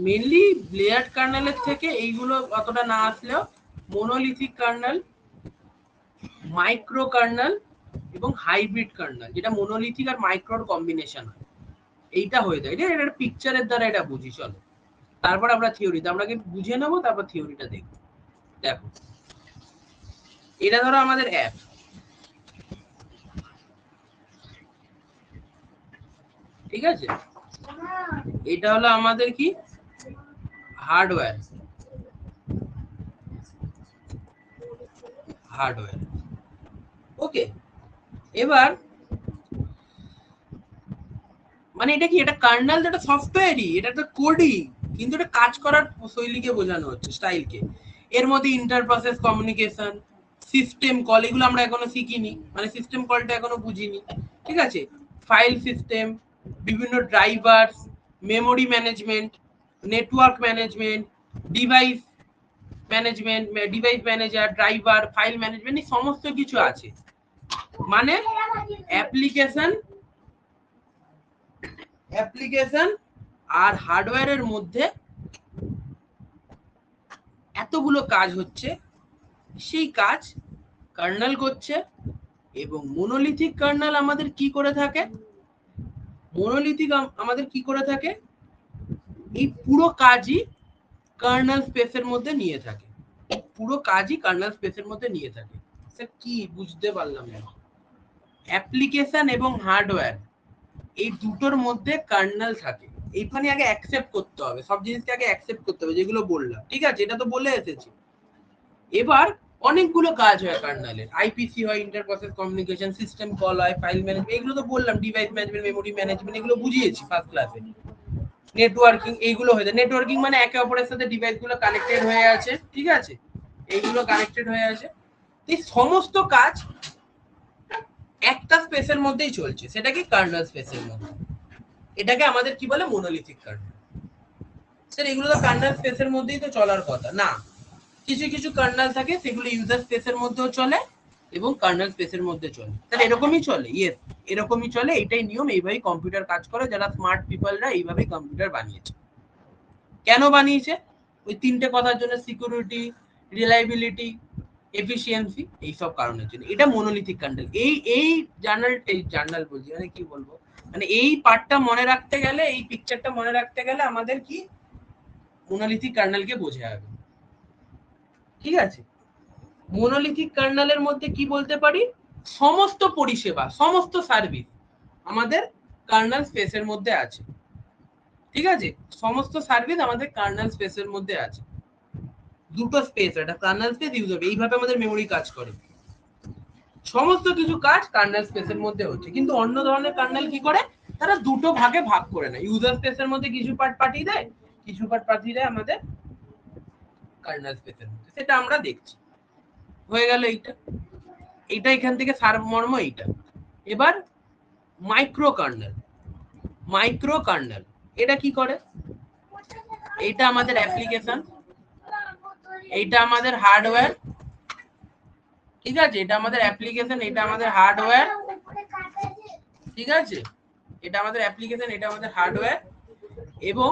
মেনলি লেয়ার্ড কার্নেলের থেকে এইগুলো অতটা না আসলেও মনোলিথিক কার্নেল, মাইক্রো কার্নেল এবং হাইব্রিড কার্নেল, যেটা মনোলিথিক আর মাইক্রোর কম্বিনেশন হয়, এইটা হয়ে যায়। এটা একটা পিকচারের দ্বারা এটা বুঝি, চলো তারপর আমরা থিওরিতে আমরা বুঝে নেবো, তারপর থিওরিটা দেখবো। দেখো এটা ধরো আমাদের অ্যাপ, ঠিক আছে, এটা হলো আমাদের কি হার্ডওয়্যার, হার্ডওয়্যার, ওকে। এবার মানে এটা কি, এটা কার্নেল, এটা সফটওয়্যারই, এটা একটা কোডই, কিন্তু এটা কাজ করার শৈলীকে বোঝানো হচ্ছে, স্টাইলকে। এর মধ্যে inter process communication, system call, এগুলো আমরা এখনো শিখিনি, মানে সিস্টেম কলটা এখনো বুঝিনি, ঠিক আছে। ফাইল সিস্টেম, বিভিন্ন drivers', memory management, network management, device management, device manager, driver, file management, এই সমস্ত কিছু আছে। মানে অ্যাপ্লিকেশন আর হার্ডওয়্যারের মধ্যে এতগুলো কাজ হচ্ছে, সেই কাজ কার্নাল করছে, এবং মনোলিথিক কার্নাল আমাদের কি করে থাকে, মনোলিথিক আমাদের কি করে থাকে, এই পুরো কাজই কার্নাল স্পেসের মধ্যে নিয়ে থাকে, পুরো কাজই কার্নাল স্পেসের মধ্যে নিয়ে থাকে। স্যার কি বুঝতে পারলাম না? অ্যাপ্লিকেশন এবং হার্ডওয়্যার এই দুটোর মধ্যে কার্নাল থাকে, এইখানে আগে অ্যাকসেপ্ট করতে হবে, সব জিনিসকে আগে অ্যাকসেপ্ট করতে হবে যেগুলো বললাম, ঠিক আছে? এটা তো বলে এসেছি। এবার অনেকগুলো কাজ হয় কার্নালের, আইপিসি হয়, inter process communication, system call হয়, ফাইল ম্যানেজমেন্ট, এগুলো তো বললাম, ডিভাইস ম্যানেজমেন্ট, মেমোরি ম্যানেজমেন্ট, এগুলো বুঝিয়েছি ফার্স্ট ক্লাসে। নেটওয়ার্কিং, এইগুলো হয়ে যায়। নেটওয়ার্কিং মানে একে অপরের সাথে ডিভাইসগুলো কানেক্টেড হয়ে আছে, ঠিক আছে? এইগুলো কানেক্টেড হয়ে আছে। এই সমস্ত কাজ একটা স্পেসের মধ্যেই চলছে, সেটা কি কার্নাল স্পেসের মধ্যে। এটাকে আমাদের কি বলে, মনোলিথিক কার্নাল। স্যার এগুলো তো কার্নাল স্পেসের মধ্যেই তো চলার কথা না, কিছু কিছু কার্নাল থাকে সেগুলো ইউজার স্পেসের মধ্যেও চলে এবং কার্নাল স্পেসের মধ্যে চলে। তাহলে এরকমই চলে, ইয়েস এরকমই চলে, এটাই নিয়ম, এইভাবেই কম্পিউটার কাজ করে, যারা স্মার্ট পিপলরা এইভাবেই কম্পিউটার বানিয়েছে। কেন বানিয়েছে? ওই তিনটে কথার জন্য, সিকিউরিটি, রিলায়েবিলিটি, এফিসিয়েন্সি, এইসব কারণের জন্য। এটা মনোলিথিক কার্নাল। এই জার্নাল বলছি, মানে কি বলবো, মানে এই পার্টটা মনে রাখতে গেলে, এই পিকচারটা মনে রাখতে গেলে আমাদের কি মনোলিথিক কার্নালকে বোঝা হবে, ঠিক আছে? মনোলিথিক কার্নালের মধ্যে কি বলতে পারি, সমস্ত পরিষেবা, সমস্ত সার্ভিস আমাদের কার্নাল স্পেসের মধ্যে আছে, ঠিক আছে? সমস্ত সার্ভিস আমাদের কার্নাল স্পেসের মধ্যে আছে। দুটো স্পেস, একটা কার্নাল স্পেস, ইউজার, এইভাবে আমাদের মেমোরি কাজ করে। সমস্ত কিছু কাজ কার্নাল স্পেসের মধ্যে হচ্ছে, কিন্তু অন্য ধরনের কার্নাল কি করে, তারা দুটো ভাগে ভাগ করে না, ইউজার স্পেসের মধ্যে কিছু পার্ট পাঠিয়ে দেয়, কিছু পার্ট পাঠিয়ে দেয় আমাদের কার্নাল স্পেসের মধ্যে, সেটা আমরা দেখছি। হয়ে গেল এইটা, এইটা এখান থেকে সারমর্ম এইটা। এবার মাইক্রো কার্নাল, মাইক্রো কার্নাল এটা কি করে, এইটা আমাদের অ্যাপ্লিকেশন, এইটা আমাদের হার্ডওয়্যার, ঠিক আছে? এটা আমাদের অ্যাপ্লিকেশন, এটা আমাদের হার্ডওয়্যার, ঠিক আছে? এটা আমাদের অ্যাপ্লিকেশন, এটা আমাদের হার্ডওয়্যার, এবং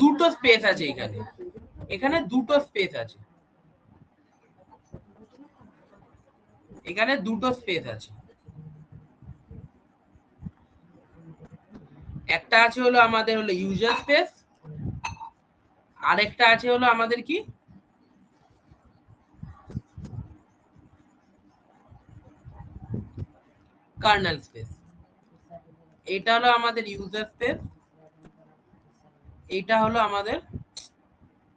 দুটো স্পেস আছে এখানে, এখানে দুটো স্পেস আছে, এখানে দুটো স্পেস আছে। একটা আছে হলো আমাদের হলো ইউজার স্পেস, আরেকটা আছে হলো আমাদের কি, কার্নাল স্পেস। এটা হলো আমাদের ইউজার স্পেস, এটা হলো আমাদের,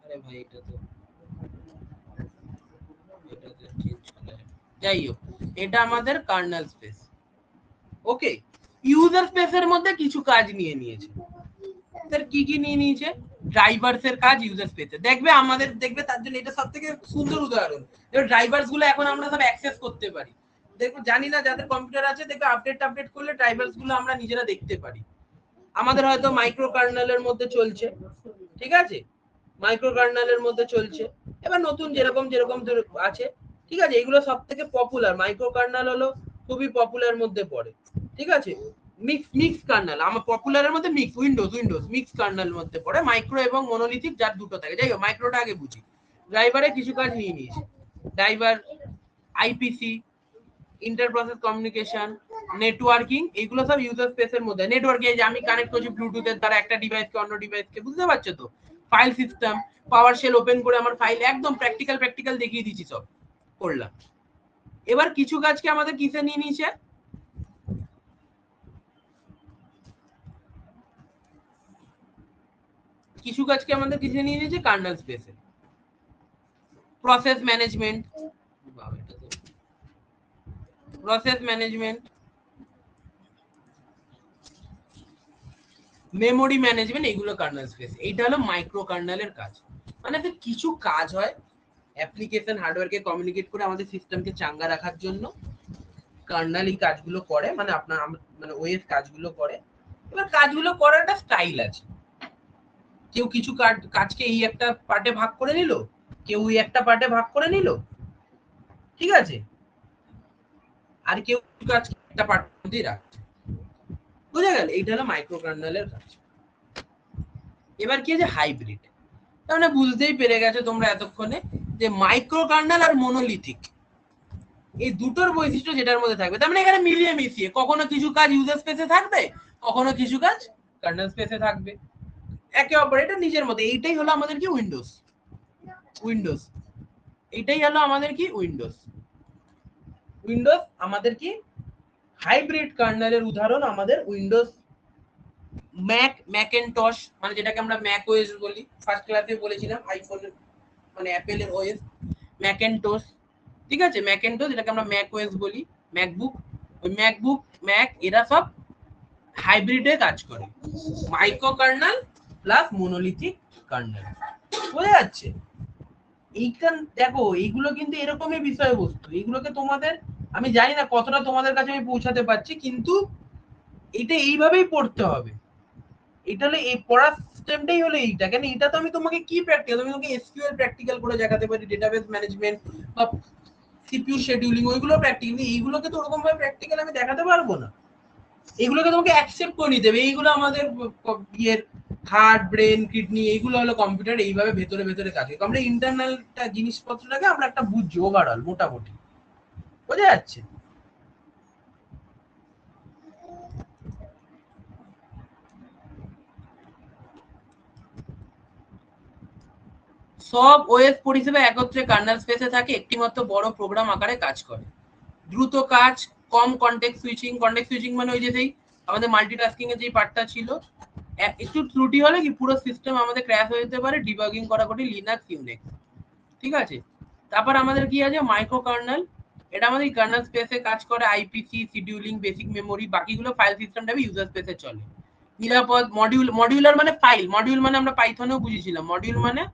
আরে ভাই এটা তো যাই হোক, এটা আমাদের কার্নাল স্পেস। ওকে, ইউজার স্পেসের মধ্যে কিছু কাজ নিয়ে নিয়েছে। স্যার কি কি নিয়ে নিয়েছে? ড্রাইভারস এর কাজ ইউজার স্পেসে দেখবে, আমাদের দেখবে, তার জন্য এটা সবথেকে সুন্দর উদাহরণ। এবার ড্রাইভারস গুলো এখন আমরা সব অ্যাক্সেস করতে পারি, দেখো জানি না যাদের কম্পিউটার আছে, দেখবে আপডেট করলে ড্রাইভারস গুলো আমরা নিজেরা দেখতে পারি। আমাদের হয়তো মাইক্রো কার্নালের মধ্যে চলছে, ঠিক আছে? মাইক্রো কার্নালের মধ্যে চলছে। এবার নতুন যেরকম যেরকম আছে, ঠিক আছে? এগুলো সব থেকে পপুলার, মাইক্রো কার্নাল হলো খুবই পপুলার মধ্যে পড়ে, ঠিক আছে? মিক্স কার্নাল, আমার পপুলারের মধ্যে মিক্স, উইন্ডোজ মিক্স কার্নাল মধ্যে পড়ে, মাইক্রো এবং মনোলিথিক যার দুটো থাকে। যাই হোক, মাইক্রোটা আগে বুঝি। ড্রাইভারে কিছু কাজ নিয়ে নিয়েছে, driver, IPC, inter process communication, networking, এগুলো সব ইউজার স্পেসের মধ্যে। নেটওয়ার্কিং, যে আমি কানেক্ট করছি ব্লুটুথের দ্বারা একটা ডিভাইসকে অন্য ডিভাইসকে, বুঝতে পারছো তো? ফাইল সিস্টেম, পাওয়ার শেল ওপেন করে আমার ফাইল, একদম প্র্যাকটিক্যাল দেখিয়ে দিচ্ছি, সব করলাম। এবার কিছু কাজকে আমাদের কিসে নিয়ে নিয়েছে, কিছু কাজকে আমাদের কিসে নিয়ে নিয়েছে, কার্নাল স্পেসে। প্রসেস ম্যানেজমেন্ট, মেমোরি ম্যানেজমেন্ট, এগুলো কার্নাল স্পেস। এইটা হলো মাইক্রো কার্নালের কাজ। মানে কিছু কাজ হয় অ্যাপ্লিকেশন হার্ডওয়্যারকে কমিউনিকেট করে আমাদের সিস্টেমকে চাঙ্গা রাখার জন্য, কার্নাল এই কাজগুলো করে, মানে আপনার মানে ওএস কাজগুলো করে। এবার কাজগুলো করার একটা স্টাইল আছে, কেউ কিছু কাজকে এই একটা পার্টে ভাগ করে নিল, কেউ এই একটা পার্টে ভাগ করে নিল, ঠিক আছে? আর কেউ কাজকে একটা পার্টের মধ্যেই রাখছে, বুঝা গেল? এইটা হলো মাইক্রো কার্নালের কাজ। এবার কি আছে, হাইব্রিড। তার মানে বুঝতেই পেরে গেছো তোমরা এতক্ষণে যে মাইক্রো কার্নাল আর মনোলিথিক, এই দুটোর বৈশিষ্ট্য যেটার মধ্যে থাকবে, তার মানে এখানে মিলিয়ে মিশিয়ে কখনো কিছু কাজ ইউজার স্পেসে থাকবে, কখনো কিছু কাজ কার্নেল স্পেসে থাকবে, একে অপারেটর নিজের মতো। এইটাই হলো আমাদের কি উইন্ডোজ। উইন্ডোজ এটাই হলো আমাদের কি উইন্ডোজ। উইন্ডোজ আমাদের কি হাইব্রিড কার্নেলের উদাহরণ আমাদের উইন্ডোজ, ম্যাকেনটশ মানে যেটাকে আমরা ম্যাক ওএস বলি, ফার্স্ট ক্লাসে বলেছিলাম আইফোন মানে অ্যাপেলের ওএস ম্যাকেনটশ, ঠিক আছে, ম্যাকেনটশ যেটাকে আমরা ম্যাক ওএস বলি, ম্যাকবুক, ওই ম্যাকবুক ম্যাক এরা সব হাইব্রিডে কাজ করে, micro kernel plus monolithic kernel. বোঝা যাচ্ছে? এইখান দেখো এইগুলো কিন্তু এরকমই বিষয়বস্তু, এইগুলোকে তোমাদের আমি জানি না কতটা তোমাদের কাছে আমি পৌঁছাতে পারছি, কিন্তু এটা এইভাবেই পড়তে হবে। এটা হলো এই পড়ার সিস্টেমটাই হলো এইটা। কেন এটা তো আমি তোমাকে কি প্র্যাকটিক্যাল, আমি তোমাকে এসকিউএল প্র্যাকটিক্যাল করে দেখাতে পারি, ডেটাবেস ম্যানেজমেন্ট বা সিপিইউ শিডিউলিং ওইগুলো প্র্যাকটিক্যাল, এইগুলোকে তো ওরকম ভাবে প্র্যাকটিক্যাল আমি দেখাতে পারবো না। এগুলোকে তোমাকে অ্যাকসেপ্ট করে নিতে হবে। এইগুলো আমাদের ইয়ের হার্ট, ব্রেন, কিডনি, এইগুলো হলো কম্পিউটার এইভাবে ভেতরে ভেতরে কাজ করে। আমরা ইন্টারনালটা জিনিসপত্রটাকে আমরা একটা বুঝছি ওভারঅল মোটামুটি। বোঝা যাচ্ছে? সব ওএস পরিষেবা একত্রে কার্নেল স্পেসে থাকে, একটিমাত্র বড় প্রোগ্রাম আকারে কাজ করে। দ্রুত কাজ, কম কনটেক্সট সুইচিং। কনটেক্সট সুইচিং মানে ওই যে সেই আমাদের মাল্টিটাস্কিং এর যে পার্টটা ছিল, একটু ত্রুটি হলে কি পুরো সিস্টেম আমাদের ক্র্যাশ হয়ে যেতে পারে, ডিবাগিং করা কঠিন, লিনাক্স ইউনিক্স, ঠিক আছে। তারপর আমাদের কি আছে মাইক্রো কার্নেল, এটা আমাদের কার্নেল স্পেসে কাজ করে, আইপিসি, শিডিউলিং, বেসিক মেমোরি, বাকিগুলো ফাইল সিস্টেমটা ইউজার স্পেসে চলে। নিরাপদ মডিউল, মডিউলার মানে ফাইল, মডিউল মানে আমরা পাইথনেও বুঝেছিলাম, মডিউল মানে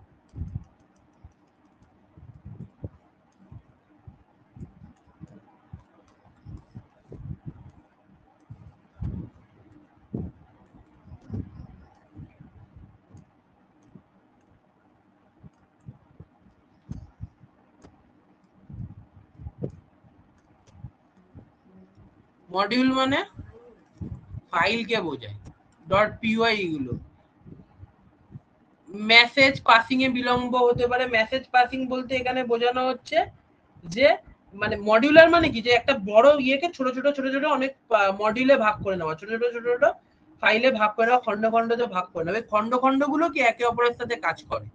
মডিউল মানে ফাইলকে বোঝায়, ডট পিওয়াই এগুলো। মেসেজ পাসিং এ বিলম্ব হতে পারে, মেসেজ পাসিং বলতে এখানে বোঝানো হচ্ছে যে মানে মডিউলার মানে কি, যে একটা বড় ইয়েকে ছোট ছোট ছোট ছোট অনেক মডিউলে ভাগ করে নেওয়া, ছোট ছোট ছোট ছোট ফাইলে ভাগ করে নেওয়া, খন্ড খণ্ডতে ভাগ করে নেওয়া, খন্ড খণ্ডগুলো কি একে অপরের সাথে কাজ করে,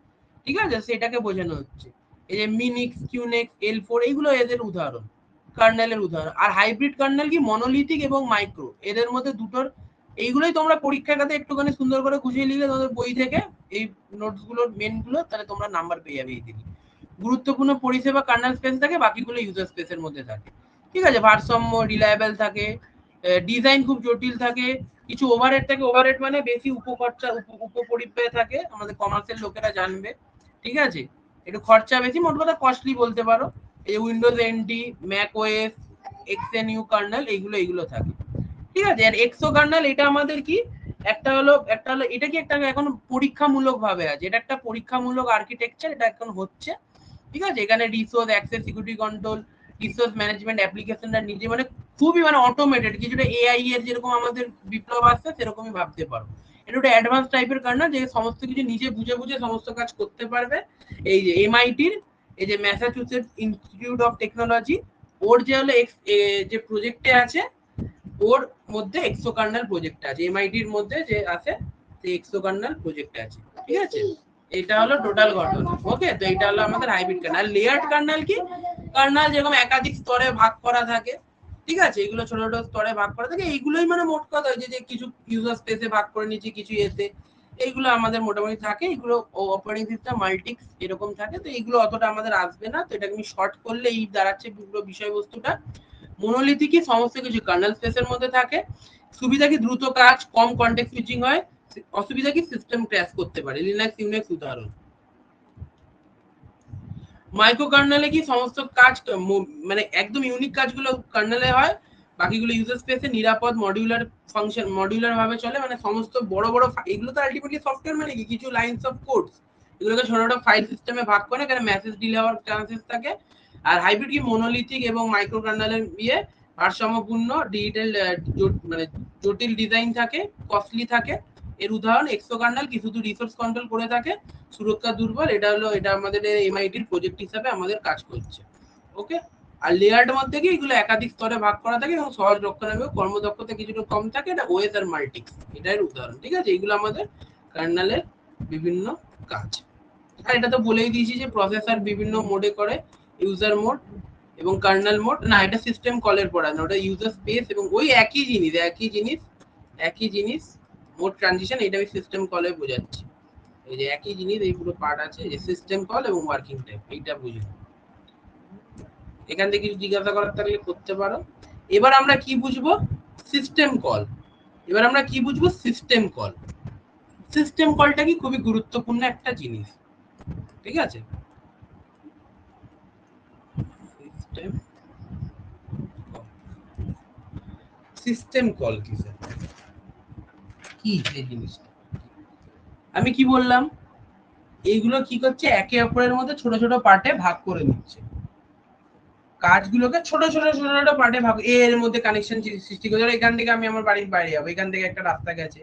ঠিক আছে, সেটাকে বোঝানো হচ্ছে। এই যে মিনিক্স, কিউনেক্স, L4 এইগুলো এদের উদাহরণ, কার্নেলের উদাহরণ। আর হাইব্রিড কার্নেল কি মনোলিথিক এবং মাইক্রো, এদের মধ্যে দুটোর, এইগুলোই তোমরা পরীক্ষার কাছে একটুখানি সুন্দর করে গুছিয়ে নিলে তোমাদের বই থেকে এই নোটস গুলোর মেন গুলো, তাহলে তোমরা নাম্বার পেয়ে যাবে ইজিলি। গুরুত্বপূর্ণ পরিষেবা কার্নেল স্পেস থাকে, বাকিগুলো ইউজার স্পেসের মধ্যে থাকে, ঠিক আছে। ভারসাম্য, রিলায়েবল থাকে, ডিজাইন খুব জটিল থাকে, কিছু ওভারহেড থাকে, ওভারহেড মানে বেশি উপখরচা, উপপরিব্যয় থাকে, আমাদের কমার্সের লোকেরা জানবে, ঠিক আছে, একটু খরচা বেশি, মোট কথা কস্টলি বলতে পারো। এই Windows N T, Mac OS, এক্সএনইউ kernel, এইগুলো থাকে, ঠিক আছে। আর এক্সো কার্নেল এটা আমাদের কি, একটা হলো এটা কি একটা এখন পরীক্ষামূলক ভাবে আছে, এটা একটা পরীক্ষামূলক আর্কিটেকচার, এটা এখন হচ্ছে, ঠিক আছে। এখানে resource access, security control, resource management, অ্যাপ্লিকেশনটা নিজে মানে খুবই মানে অটোমেটেড, কিছুটা এআই এর যেরকম আমাদের বিপ্লব আসছে সেরকমই ভাবতে পারো। এটা একটা অ্যাডভান্স টাইপের কার্নেল, যে সমস্ত কিছু নিজে বুঝে বুঝে সমস্ত কাজ করতে পারবে। এই যে এমআইটির, এই যে ম্যাসাচুসেটস ইনস্টিটিউট অফ টেকনোলজি, ওর যে হলো যে প্রজেক্টে আছে, ওর মধ্যে এক্সো কার্নেল প্রজেক্ট আছে, এমআইটির মধ্যে যে আছে সেই এক্সো কার্নেল প্রজেক্ট আছে, ঠিক আছে। এটা হলো টোটাল ঘটনা। ওকে, তো এটা হলো আমাদের হাইব্রিড কার্নেল। আর লেয়ার্ড কার্নেল কি, কার্নেল যেরকম একাধিক স্তরে ভাগ করা থাকে, ঠিক আছে, এগুলো ছোট ছোট স্তরে ভাগ করা থাকে, এইগুলোই মানে মোট কথা যে কিছু ইউজার স্পেসে ভাগ করে নিচ্ছি, কিছু এতে, এইগুলো আমাদের মোটামুটি থাকে। এগুলো অপারেটিং সিস্টেম মাল্টিক্স এরকম থাকে, তো এইগুলো অতটা আমাদের আসবে না। তো এটা আমি শর্ট করলে এই দাঁড়াচ্ছে পুরো বিষয়বস্তুটা। মনোলিথিক কি সমস্ত কিছু কার্নেল স্পেসের মধ্যে থাকে, সুবিধা কি দ্রুত কাজ, কম কনটেক্সট সুইচিং হয়, অসুবিধা কি সিস্টেম ক্র্যাশ করতে পারে, লিনাক্স ইউনিক্স উদাহরণ। মাইক্রো কার্নেলে কি সমস্ত কাজ মানে একদম ইউনিক কাজগুলো কার্নেলে হয়, বাকিগুলো ইউজার স্পেসে নিরাপদ মডিউলার ফাংশন, মডিউলার ভাবে চলে, মানে সমস্ত বড় বড় এগুলো তো আলটিমেটলি সফটওয়্যার, মানে কি কিছু লাইনস অফ কোডস, এগুলোকে ছোট ছোট ফাইল সিস্টেমে ভাগ করে, এখানে মেসেজ ডিলে হওয়ার চান্সেস থাকে। আর হাইব্রিড কি মনোলিথিক এবং মাইক্রো কার্নেলের ইয়ে ভারসাম্যপূর্ণ, ডিজিটাল মানে জটিল ডিজাইন থাকে, কস্টলি থাকে। এর উদাহরণ এক্সো কার্নেল কি শুধু রিসোর্স কন্ট্রোল করে থাকে, সুরক্ষা দুর্বল। এটা হলো, এটা আমাদের এমআইটির প্রজেক্ট হিসাবে আমাদের কাজ করছে। ওকে, আর লেয়ার্ড মধ্যে কি এগুলো একাধিক স্তরে ভাগ করা থাকে এবং সহজ রক্ষণাবেক্ষণ কর্মদক্ষতা কিছুটা কম থাকে, এটা ওএস আর মাল্টিক্স এটার উদাহরণ। ঠিক আছে, এগুলো আমাদের কার্নেলের বিভিন্ন কাজ। আর এটা তো বলেই দিয়েছি যে প্রসেসর বিভিন্ন মোডে করে, ইউজার মোড এবং কার্নেল মোড। না, এটা সিস্টেম কলের পড়া না, ওটা ইউজার স্পেস এবং ওই একই জিনিস মোড ট্রানজিশন, এটা আমি সিস্টেম কলে বোঝাচ্ছি। এই যে একই জিনিস, এই পুরো পার্ট আছে, যে সিস্টেম কল এবং ওয়ার্কিং টাইপ, এইটা বুঝুন। এখান থেকে কিছু জিজ্ঞাসা করার থাকলে করতে পারো। এবার আমরা কি বুঝবো? System call. সিস্টেম কলটা কি খুবই গুরুত্বপূর্ণ একটা জিনিস। ঠিক আছে, সিস্টেম কল কি স্যার, কি এই জিনিসটা? আমি কি বললাম, এইগুলো কি করছে, একে অপরের মধ্যে ছোট ছোট পার্টে ভাগ করে নিচ্ছে কাজগুলোকে, ছোট ছোট পার্টে ভাগ, এর মধ্যে কানেকশন সৃষ্টি করে। এখান থেকে আমি আমার বাড়ির বাইরে যাবো, এখান থেকে একটা রাস্তা গেছে,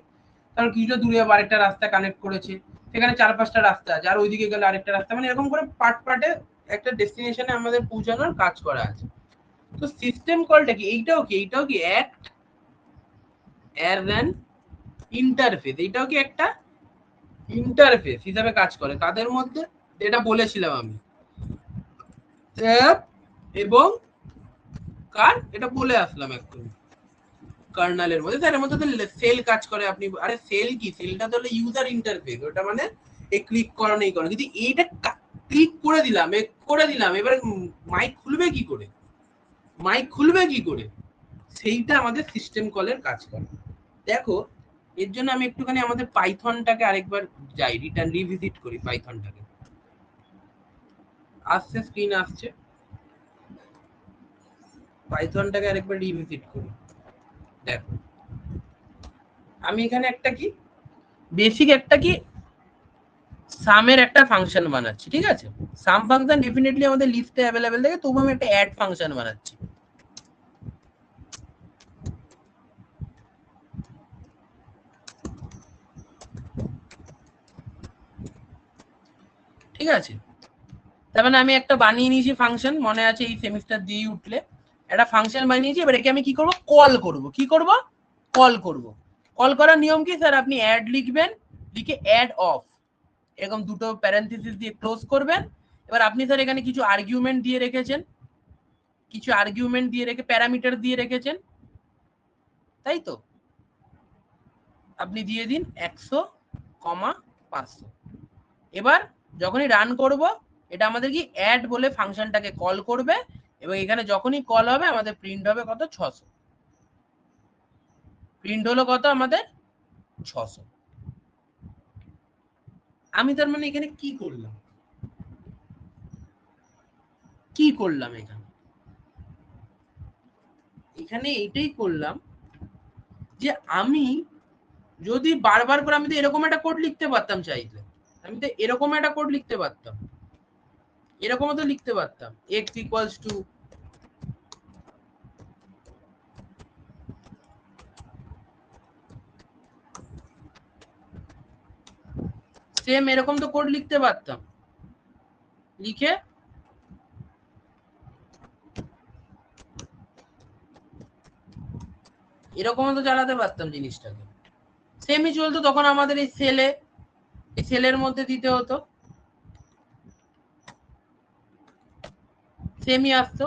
কারণ কিছুটা দূরে আরেকটা রাস্তা কানেক্ট করেছে, সেখানে 4-5টা রাস্তা আছে, আর ওইদিকে গেলে আরেকটা রাস্তা, মানে এরকম করে পার্টে একটা ডেস্টিনেশনে আমাদের পৌঁছানোর কাজ করা আছে। তো সিস্টেম কলটা কি? এইটাও কি অ্যাক্ট অ্যাজ অ্যান ইন্টারফেস, এইটাও কি একটা ইন্টারফেস হিসাবে কাজ করে কাদের মধ্যে, যেটা বলেছিলাম আমি, এবং কার, এটা বলে আসলাম এক্ষুনি, কার্নেলের মধ্যে। তার মধ্যে তো সেল কাজ করে। আপনি আরে সেল কি, সেলটা তো হলো ইউজার ইন্টারফেস, ওটা মানে এই ক্লিক করা নেই করা, কিন্তু এইটা ক্লিক করে দিলাম এবারে মাইক খুলবে কি করে, সেইটা আমাদের সিস্টেম কলের কাজ করে। দেখো, এর জন্য আমি একটুখানি আমাদের পাইথনটাকে আরেকবার যাই, রিভিজিট করি পাইথনটাকে। আসছে, স্ক্রিন আসছে, পাইথনটাকে আরেকবার রিভিজিট করি। দেখো, আমি এখানে একটা কি বেসিক একটা কি সামের একটা ফাংশন বানাচ্ছি। ঠিক আছে, সাম ফাংশন ডেফিনেটলি আমাদের লিস্টে অ্যাভেলেবেল থাকে, তবু আমি একটা অ্যাড ফাংশন বানাচ্ছি। ঠিক আছে, তার মানে আমি একটা বানিয়ে নিয়েছি ফাংশন, মনে আছে এই সেমিস্টার দিয়ে উঠলে একটা ফাংশন বানিয়েছি। এবার একে আমি কি করব, কল করব। কল করার নিয়ম কি স্যার? আপনি অ্যাড লিখবেন, লিখে অ্যাড অফ, এরকম দুটো প্যারেনথেসিস দিয়ে ক্লোজ করবেন। এবার আপনি স্যার এখানে কিছু আর্গুমেন্ট দিয়ে রেখেছেন, প্যারামিটার দিয়ে রেখেছেন, তাই তো? আপনি দিয়ে দিন 100,500। এবার যখনই রান করব, এটা আমাদের কি অ্যাড বলে ফাংশনটাকে কল করবে, এবং এখানে যখনই কল হবে আমাদের প্রিন্ট হবে কত, 600। প্রিন্ট হলো কত আমাদের, 600। আমি তার মানে এখানে কি করলাম এখানে এইটাই করলাম যে আমি যদি বারবার করে, আমি তো এরকম একটা কোড লিখতে পারতাম, চাইলে আমি তো এরকম একটা কোড লিখতে পারতাম, এরকমও তো লিখতে পারতাম, x ইকুয়ালস টু সেম, এরকম তো কোড লিখতে পারতাম, লিখে এরকমও তো চালাতে পারতাম জিনিসটাকে, সেমই চলতো। তখন আমাদের এই সেলের মধ্যে দিতে হতো, সেমই আসতো।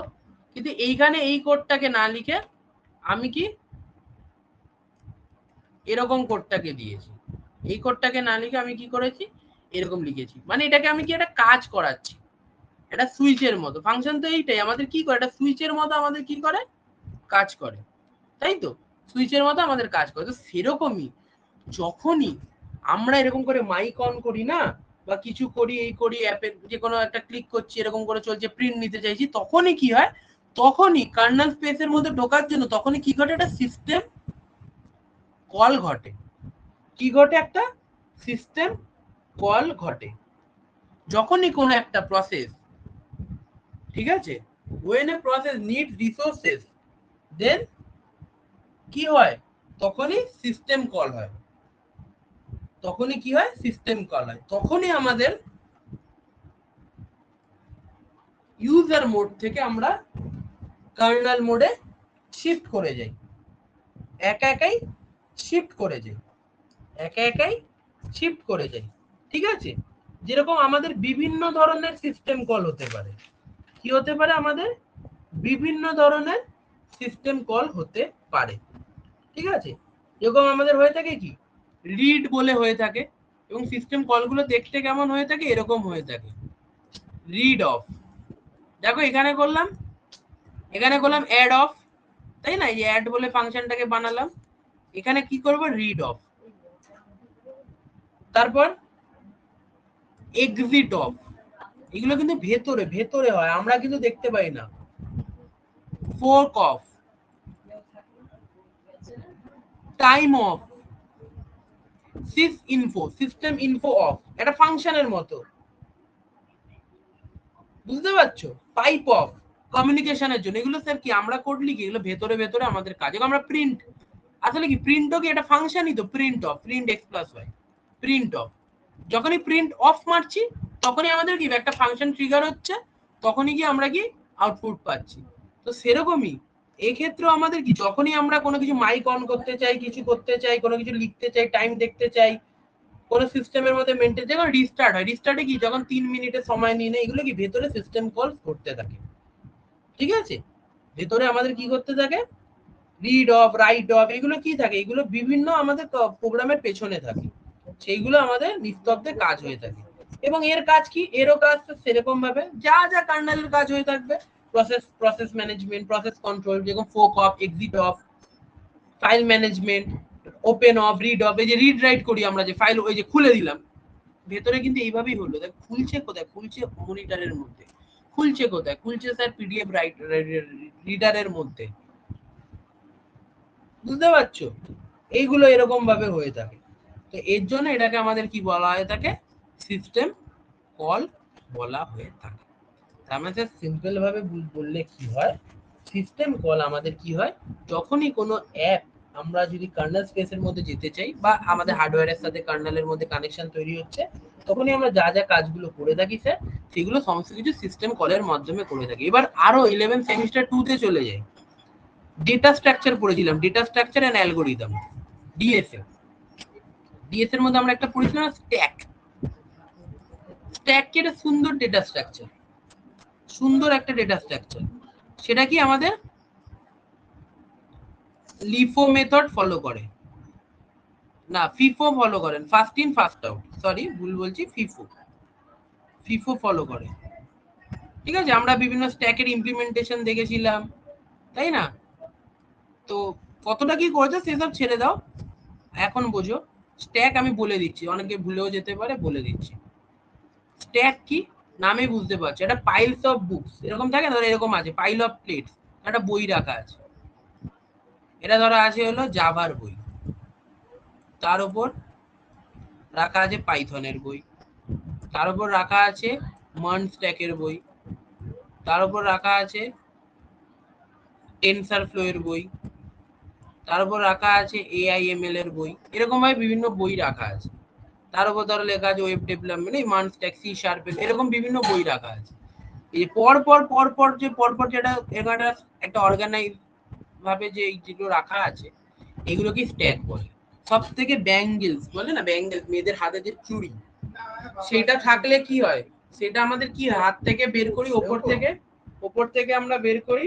কিন্তু এইখানে এই কোডটাকে না লিখে আমি কি এরকম কোডটাকে দিয়েছি, এই কোডটাকে না লিখে আমি কি করেছি, এরকম লিখেছি। মানে এটাকে আমি কি একটা কাজ করাচ্ছি, এটা সুইচের মতো। ফাংশন তো এইটাই আমাদের কি করে, এটা সুইচের মতো আমাদের কি করে, কাজ করে, তাই তো? সুইচের মতো আমাদের কাজ করে। তো সেরকমই যখনই আমরা এরকম করে মাইক অন করি না, বা কিছু করি, এই করি, অ্যাপে যে কোনো একটা ক্লিক করছি, এরকম করে চলছে, প্রিন্ট নিতে চাইছি, তখনই কি হয়, তখনই কার্নেল স্পেসের মধ্যে ঢোকার জন্য তখনই কি ঘটে, একটা সিস্টেম কল ঘটে। কি ঘটে, একটা সিস্টেম কল ঘটে যখনই কোনো একটা প্রসেস, ঠিক আছে, when a process needs resources, then কি হয়, তখনই সিস্টেম কল হয়, তখনই আমাদের ইউজার মোড থেকে আমরা কার্নাল মোডে শিফট করে যাই, একা একাই শিফট করে যাই, একা একাই শিফট করে যাই। ঠিক আছে, যেরকম আমাদের বিভিন্ন ধরনের সিস্টেম কল হতে পারে। কি হতে পারে? আমাদের বিভিন্ন ধরনের সিস্টেম কল হতে পারে। ঠিক আছে, যেরকম আমাদের হয়ে থাকে কি রিড বলে হয়ে থাকে, এবং সিস্টেম কলগুলো দেখতে কেমন হয়ে থাকে? এরকম হয়ে থাকে, রিড অফ। দেখো এখানে করলাম অ্যাড অফ, তাই না? এই অ্যাড বলে ফাংশনটাকে বানালাম, এখানে কি করব? Read of. তারপর এক্সিট অফ, এগুলো কিন্তু ভেতরে ভেতরে হয়, আমরা কিন্তু দেখতে পাই না। Fork of, time of, sys info, system info of, এটা ফাংশনের মতো, বুঝতে পারছো? পাইপ অফ, কমিউনিকেশনের জন্য। এগুলো স্যার কি আমরা কোড লিখি? এগুলো ভেতরে ভেতরে আমাদের কাজ। আমরা প্রিন্ট, আসলে কি প্রিন্টও কি এটা ফাংশনই তো? Print of, print X plus Y, print of. যখনই প্রিন্ট অফ মারছি তখনই আমাদের কি একটা ফাংশন ট্রিগার হচ্ছে, তখনই কি আমরা কি আউটপুট পাচ্ছি। তো সেরকমই এই ক্ষেত্রেও আমাদের কি যখনই আমরা কোনো কিছু মাইক অন করতে চাই, কিছু করতে চাই, কোনো কিছু লিখতে চাই, টাইম দেখতে চাই, কোন সিস্টেমের মধ্যে মেনটেন, যখন রিস্টার্ট হয়, রিস্টার্টে কি যখন 3 মিনিটের সময় নিয়ে নেয়, এগুলো কি ভেতরে সিস্টেম কল করতে থাকে। ঠিক আছে, ভেতরে আমাদের কি করতে থাকে? রিড অফ, রাইট অফ, এগুলো কি থাকে? এগুলো বিভিন্ন আমাদের প্রোগ্রামের পেছনে থাকে, সেইগুলো আমাদের নিস্তব্ধে কাজ হয়ে থাকে। এবং এর কাজ কি? এরও কাজ সেরকম ভাবে যা যা কার্নেলের কাজ হয়ে থাকবে, প্রসেস ম্যানেজমেন্ট, প্রসেস কন্ট্রোল, যেরকম fork of, exit of, file management, open of, read of. এই যে রিড রাইট করি আমরা, যে ফাইল ওই যে খুলে দিলাম, ভেতরে কিন্তু এইভাবেই হলো। দেখ খুলছে কোথায়? খুলছে মনিটরের মধ্যে। খুলছে কোথায়? খুলছে স্যার পিডিএফ রিডারের মধ্যে, বুঝতে পারছো? এইগুলো এরকম ভাবে হয়ে থাকে। তো এর জন্য এটাকে আমাদের কি বলা হয়ে থাকে? সিস্টেম কল বলা হয়ে থাকে। আমাদের সিম্পল ভাবে বললে কি হয়, সিস্টেম কল আমাদের কি হয়, যখনই কোনো অ্যাপ আমরা যদি কার্নেল স্পেসের মধ্যে যেতে চাই, বা আমাদের হার্ডওয়্যারের সাথে কার্নেলের মধ্যে কানেকশন তৈরি হচ্ছে, তখনই আমরা যা যা কাজগুলো করে থাকি স্যার, সেগুলো সমস্ত কিছু সিস্টেম কলের মাধ্যমে করে থাকি। এবার আরো 11 সেমিস্টার 2 তে চলে যাই, ডেটা স্ট্রাকচার পড়েছিলাম, data structure and algorithm, DSL. DS এর মধ্যে আমরা একটা পড়েছিলাম স্ট্যাক। স্ট্যাক কি? একটা সুন্দর ডেটা স্ট্রাকচার, সুন্দর একটা ডেটা স্ট্রাকচার। সেটা কি আমাদের লিফো মেথড ফলো করে, না ফিফো ফলো করেন, first in first out, sorry ভুল বলছি, ফিফো, ফিফো ফলো করে। ঠিক আছে, আমরা বিভিন্ন স্ট্যাকের ইমপ্লিমেন্টেশন দেখেছিলাম, তাই না? তো কতটা কি করেছে সেসব ছেড়ে দাও, এখন বোঝো। স্ট্যাক আমি বলে দিচ্ছি, অনেকে ভুলেও যেতে পারে, বলে দিচ্ছি। স্ট্যাক কি? নামে বুঝতে পারছো, এটা পাইলস অফ বুকস এরকম থাকে, ধরো এরকম আছে পাইল অফ প্লেটস, একটা বই রাখা আছে, এটা ধরো আছে হলো জাভার বই, তার উপর রাখা আছে পাইথনের বই, তার উপর রাখা আছে মার্ন স্ট্যাকের বই, তার উপর রাখা আছে টেনসার ফ্লো এর বই, তার উপর রাখা আছে AIML এর বই, এরকম ভাবে বিভিন্ন বই রাখা আছে। তার উপর ধরো লেখা আছে ওয়েব ডেভেলপমেন্ট, এই মার্ন স্ট্যাক, সি শার্প, এরকম বিভিন্ন বই রাখা আছে। এই পরপর যেটা এখানে একটা অর্গানাইজ ভাবে যে যেগুলো রাখা আছে, এগুলো কি স্ট্যাক বলে। সব থেকে ব্যাঙ্গেলস বলে না, ব্যাঙ্গেলস মেয়েদের হাতে যে চুড়ি, সেটা থাকলে কি হয়, সেটা আমাদের কি হাত থেকে বের করি, ওপর থেকে আমরা বের করি,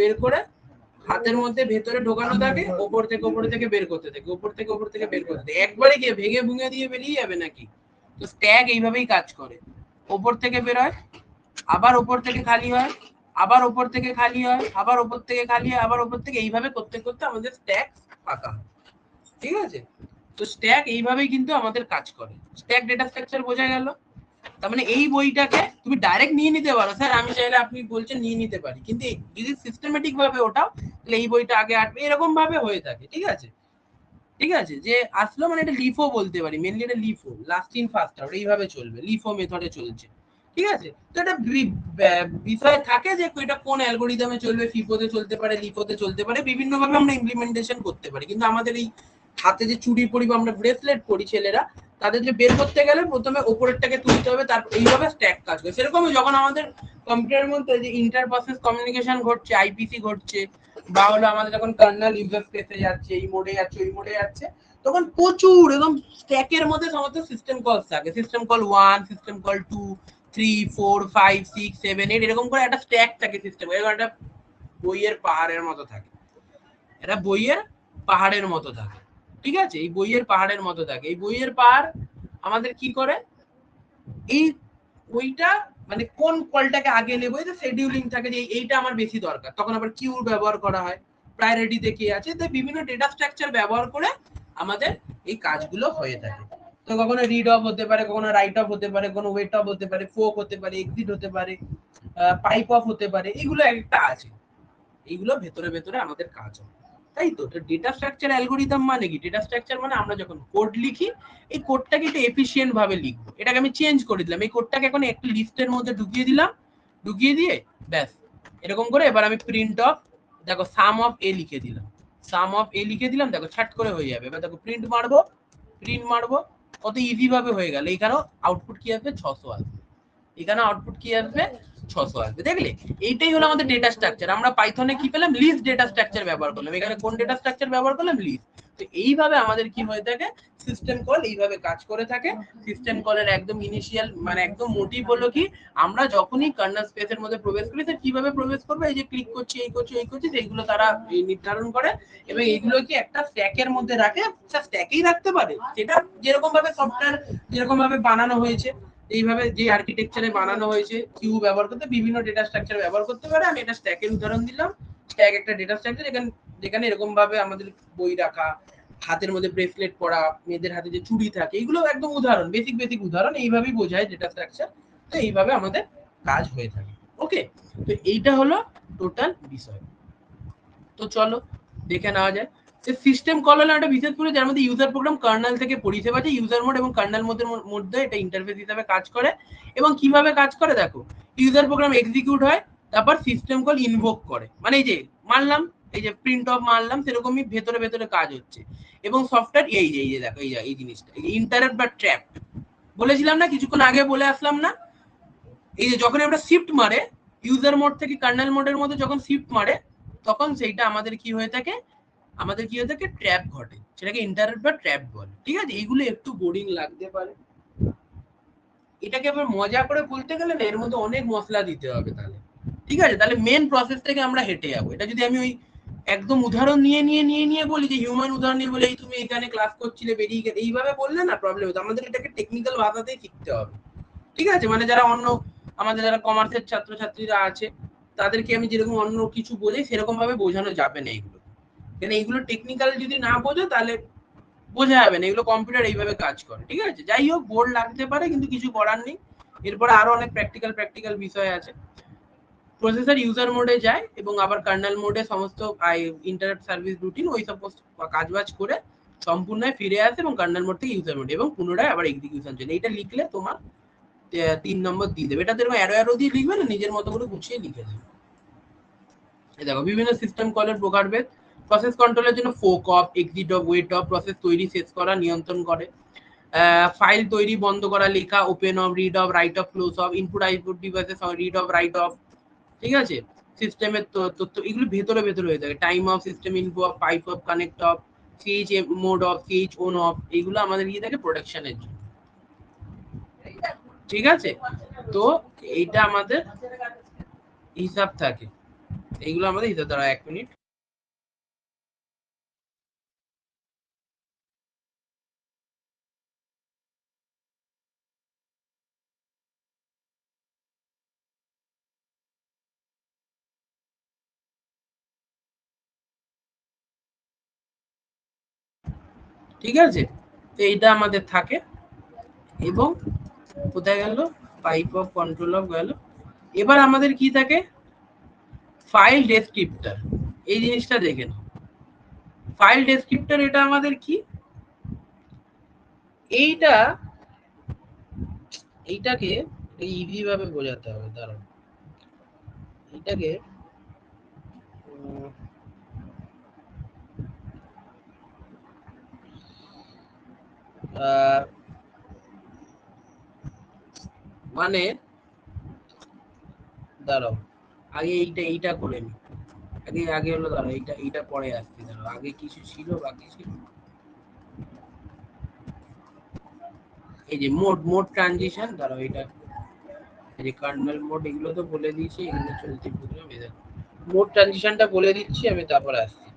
বের করে হাতের মধ্যে ভেতরে ঢোকানো থাকে, ওপর থেকে বের করতে থাকে, ওপর থেকে বের করতে থাকে, একবারে গিয়ে ভেঙে ভুঙে দিয়ে বেরিয়ে যাবে নাকি? তো স্ট্যাক এইভাবেই কাজ করে, ওপর থেকে বের হয়, আবার ওপর থেকে খালি হয়, আবার ওপর থেকে খালি হয়, আবার ওপর থেকে খালি হয়, আবার ওপর থেকে, এইভাবে করতে করতে আমাদের স্ট্যাক ফাঁকা হয়। ঠিক আছে, তো স্ট্যাক এইভাবেই কিন্তু আমাদের কাজ করে। স্ট্যাক ডেটা স্ট্রাকচার বোঝা গেল। তার মানে এই বইটাকে তুমি ডাইরেক্ট নিয়ে নিতে পারো, স্যার আমি চাইলে আপনি বলছেন নিয়ে নিতে পারি, কিন্তু যদি সিস্টেমেটিক ভাবে ওটাও, তাহলে এই বইটা আগে আসবে, এরকম ভাবে হয়ে থাকে। ঠিক আছে, ঠিক আছে, যে আসলো মানে এটা লিফো বলতে পারি, মেনলি এটা LIFO, last in first out, এইভাবে চলবে, লিফো মেথডে চলছে। ঠিক আছে, তো এটা বিষয় থাকে যে এটা কোন অ্যালগরিদমে চলবে, ফিফোতে চলতে পারে, লিফোতে চলতে পারে, বিভিন্ন ভাবে আমরা ইমপ্লিমেন্টেশন করতে পারি, কিন্তু আমাদের এই হাতে যে চুড়ি পরি বা আমরা ব্রেসলেট পরি ছেলেরা, তাদের যে বের করতে গেলে প্রথমে ওপরেরটাকে তুলতে হবে, তারপর এইভাবে স্ট্যাক কাজ করে। সেরকমই যখন আমাদের কম্পিউটারের মধ্যে যে ইন্টার প্রসেস কমিউনিকেশন ঘটছে, আইপিসি ঘটছে, বা হলো আমাদের যখন কার্নাল ইউজার স্পেসে যাচ্ছে, এই মোডে যাচ্ছে, ওই মোডে যাচ্ছে, তখন প্রচুর একদম স্ট্যাকের মধ্যে সমস্ত সিস্টেম কলস থাকে। সিস্টেম কল 1, সিস্টেম কল 2, 3, 4, 5, 6, 7, 8 এরকম করে একটা স্ট্যাক থাকে সিস্টেম। এরকম একটা বইয়ের পাহাড়ের মতো থাকে, এটা বইয়ের পাহাড়ের মতো থাকে। ঠিক আছে, এই বইয়ের পাহাড়ের মতো থাকে। এই বইয়ের পাহাড় আমাদের কি করে, এই ওইটা মানে কোন কলটাকে আগে নেবো, এই শিডিউলিং থাকে যে এইটা আমার বেশি দরকার, তখন আবার কিউ ব্যবহার করা হয়, প্রায়োরিটিতে কে আছে, তো বিভিন্ন ডেটা স্ট্রাকচার ব্যবহার করে আমাদের এই কাজগুলো হয়ে থাকে। তো কখনো রিড অফ হতে পারে, কখনো রাইট অফ হতে পারে, কোনো ওয়েট অফ হতে পারে, ফোক হতে পারে, এক্সিট হতে পারে, পাইপ অফ হতে পারে, এগুলো একটা আছে। এইগুলো ভেতরে ভেতরে আমাদের কাজ হয়, তাই তো। ডেটা স্ট্রাকচার অ্যালগোরিদম মানে কি? ডেটা স্ট্রাকচার মানে আমরা যখন কোড লিখি, এই কোডটাকে একটু এফিশিয়েন্ট ভাবে লিখবো। এটাকে আমি চেঞ্জ করে দিলাম, এই কোডটাকে এখন একটা লিস্টের মধ্যে ঢুকিয়ে দিলাম, ঢুকিয়ে দিয়ে ব্যাস এরকম করে এবার আমি প্রিন্ট অফ, দেখো সাম অফ এ লিখে দিলাম, সাম অফ এ লিখে দিলাম, দেখো ছাট করে হয়ে যাবে। এবার দেখো প্রিন্ট মারবো, প্রিন্ট মারবো, কত ইজি ভাবে হয়ে গেল। এখানেও আউটপুট কি আসবে? 600 আসবে। এখানে আউটপুট কি আসবে? 600 আসবে। দেখলে, এইটাই হলো আমাদের ডেটা স্ট্রাকচার। আমরা পাইথনে কি পেলাম? লিস্ট ডেটা স্ট্রাকচার ব্যবহার করলাম। এখানে কোন ডেটা স্ট্রাকচার ব্যবহার করলাম? লিস্ট। তো এইভাবে আমাদের কি হয়ে থাকে, সিস্টেম কল এইভাবে কাজ করে থাকে। সিস্টেম কলের একদম ইনিশিয়াল মানে একদম মোটিভ হলো কি, আমরা যখনই কার্নাল স্পেসের মধ্যে প্রবেশ করি, তো কিভাবে প্রবেশ করবে, এই যে ক্লিক করছি, এই করছি, এই করছি, এইগুলো তারা নির্ধারণ করে এবং এইগুলো কি একটা স্ট্যাকের মধ্যে রাখে। স্ট্যাকেই রাখতে পারে, সেটা যেরকম ভাবে সফটওয়্যার যেরকম ভাবে বানানো হয়েছে, এইভাবে যে আর্কিটেকচারে বানানো হয়েছে, কিউ ব্যবহার করতে বিভিন্ন ডেটা স্ট্রাকচার ব্যবহার করতে পারে। আমি এটা স্ট্যাকের উদাহরণ দিলাম। স্ট্যাক একটা ডেটা স্ট্রাকচার, যেখানে এরকম ভাবে আমাদের বই রাখা, হাতের মধ্যে ব্রেসলেট পরা, মেয়েদের হাতে যে চুড়ি থাকে, এগুলো একদম উদাহরণ, বেসিক বেসিক উদাহরণ। এইভাবেই বোঝায় ডেটা স্ট্রাকচার। তো এইভাবে আমাদের কাজ হয়ে থাকে। ওকে, তো এইটা হলো টোটাল বিষয়। তো চলো দেখে নেওয়া যায়। সিস্টেম কল হলো একটা বিশেষ করে যার মধ্যে ইউজার প্রোগ্রাম কার্নেল থেকে পরিষেবা যে ইউজার মোড এবং কার্নেল মোডের মধ্যে এটা ইন্টারফেস হিসেবে কাজ করে। এবং কিভাবে কাজ করে দেখো, ইউজার প্রোগ্রাম এক্সিকিউট হয়, তারপর সিস্টেম কল ইনভোক করে, মানে এই যে মানলাম, এই যে প্রিন্ট অফ মারলাম, সেরকমই ভেতরে ভেতরে কাজ হচ্ছে। এবং সফটওয়্যার এই যে দেখো, এই জিনিসটা ইন্টারাপ্ট বা ট্র্যাপ বলেছিলাম না কিছুক্ষণ আগে, বলে আসলাম না, এই যে যখন আমরা শিফট মারে ইউজার মোড থেকে কার্নেল মোডের মধ্যে যখন শিফট মারে, তখন সেইটা আমাদের কি হয়ে থাকে, আমাদের কি হয়ে থাকে, ট্র্যাপ ঘটে, সেটাকে ইন্টারাপ্ট বা ট্র্যাপ বলে। ঠিক আছে, এইগুলো একটু বোরিং লাগতে পারে, এটাকে আবার মজা করে বলতে গেলে না এর মধ্যে অনেক মশলা দিতে হবে তাহলে। ঠিক আছে, তাহলে মেন প্রসেস থেকে আমরা হেঁটে যাবো। এটা যদি আমি ওই একদম উদাহরণ নিয়ে বলি, যে হিউম্যান উদাহরণ নিয়ে বলে, এই তুমি এখানে ক্লাস করছিলে বেরিয়ে গেলে, এইভাবে বললে না প্রবলেম হতো। আমাদের এটাকে টেকনিক্যাল ভাষাতেই শিখতে হবে। ঠিক আছে, মানে যারা অন্য আমাদের যারা কমার্সের ছাত্রছাত্রীরা আছে, তাদেরকে আমি যেরকম অন্য কিছু বলি সেরকম ভাবে বোঝানো যাবে না এইগুলো। কেন এইগুলো টেকনিক্যাল যদি না বোঝো তাহলে বোঝা যাবে না, এগুলো কম্পিউটার এইভাবে কাজ করে। ঠিক আছে, যাই হোক বোর্ড লাগতে পারে কিন্তু কিছু করার নেই। এরপরে আরো অনেক প্র্যাকটিক্যাল বিষয় আছে। প্রসেসর ইউজার মোডে যায় এবং আবার কার্নেল মোডে সমস্ত ইন্টারাপ্ট সার্ভিস রুটিন ওই সব কাজবাজ করে সম্পূর্ণ ফিরে আসে এবং কার্নেল মোড থেকে ইউজার মোডে এবং পুনরায় আবার এক্সিকিউশন চলে। এটা লিখলে তোমার 3 নম্বর দিয়ে দেবে। এটা এরকম অ্যারো দিয়ে লিখবে না, নিজের মতো করে গুছিয়ে লিখে দেবে। এই দেখো বিভিন্ন সিস্টেম কলের প্রকারভেদ। প্রসেস কন্ট্রোলের জন্য folk of, exit of, weight of, process তৈরি শেষ করা নিয়ন্ত্রণ করে। ফাইল তৈরি বন্ধ করা, লেখা, open of, read of, write of, close of, input output ডিভাইসে রিড অফ, রাইট অফ। ঠিক আছে, সিস্টেমের তথ্য এগুলো ভেতরে ভেতরে হয়ে থাকে। Time of, system info of, pipe of, connect of, CH mode of, CH on of, এইগুলো আমাদের কি থাকে, প্রোটেকশনের জন্য। ঠিক আছে, তো এইটা আমাদের হিসাব থাকে, এইগুলো আমাদের হিসাব। দ্বারা 1 মিনিট। ঠিক আছে, তো এইটা আমাদের থাকে। এবং কোথায় গেল, পাইপ অফ, কন্ট্রোল অফ গেল। এবার আমাদের কি থাকে, ফাইল ডেসক্রিপ্টর। এই জিনিসটা দেখে নাও, ফাইল ডেসক্রিপ্টর এটা আমাদের কি, এইটা এইটাকে ইজি ভাবে বোঝাতে হবে। দাঁড়াও, এইটাকে মানে দাঁড়াও আগে এইটা করে নি, আগে হলো দাঁড়াও এইটা পরে আসছে, দাঁড়াও আগে কিছু ছিল বাকি ছিল, এই যে মোড ট্রানজিশন, দাঁড়াও এটা এই যে কার্নেল মোড এগুলো তো বলে দিয়েছি, এগুলো চলছে প্রোগ্রাম, এই দেখো মোড ট্রানজিশনটা বলে দিচ্ছি আমি, তারপর আসছি,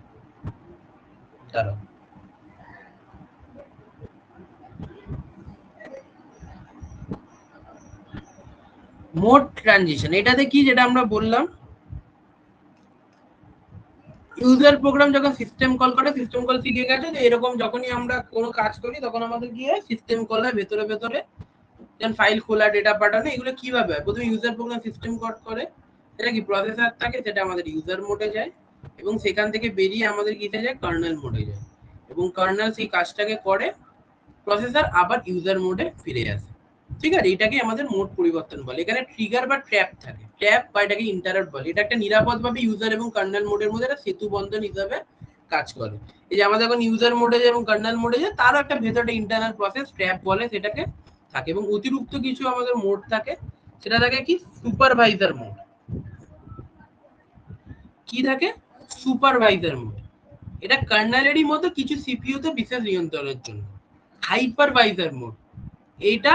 দাঁড়াও। মোড ট্রানজিশন এটাতে কি, যেটা আমরা বললাম ইউজার প্রোগ্রাম যখন সিস্টেম কল করে, সিস্টেম কল শিখে গেছে যে এরকম যখনই আমরা কোনো কাজ করি তখন আমাদের কি হয়, সিস্টেম কল হয় ভেতরে ভেতরে, যেমন ফাইল খোলা, ডেটা পাঠানো, এগুলো কিভাবে হয়, প্রথমে ইউজার প্রোগ্রাম সিস্টেম কল করে, এটা কি প্রসেসর থাকে, সেটা আমাদের ইউজার মোডে যায়, এবং সেখান থেকে বেরিয়ে আমাদের কিতে যায়, কার্নেল মোডে যায়, এবং কার্নেল সেই কাজটাকে করে, প্রসেসর আবার ইউজার মোডে ফিরে আসে। ঠিক আছে, এটাকে আমাদের মোড পরিবর্তন বলে। এখানে ট্রিগার বা ট্র্যাপ থাকে, ট্র্যাপ বা এটাকে ইন্টারাপ্ট বলে। এটা একটা নিরাপদভাবে ইউজার এবং কার্নেল মোডের মধ্যে একটা সেতু বন্ধন হিসাবে কাজ করে। এই যে আমাদের এখন ইউজার মোডে যায় এবং কার্নেল মোডে যায়, তারও একটা ভেতরে ইন্টারনাল প্রসেস ট্র্যাপ বলে সেটাকে থাকে, এবং অতিরিক্ত কিছু আমাদের মোড থাকে, সেটা থাকে কি সুপারভাইজার মোড। কি থাকে, সুপারভাইজার মোড। এটা কার্নেলেরই মতো কিছু সিপিইউ তে বিশেষ নিয়ন্ত্রণের জন্য। হাইপারভাইজার মোড, এটা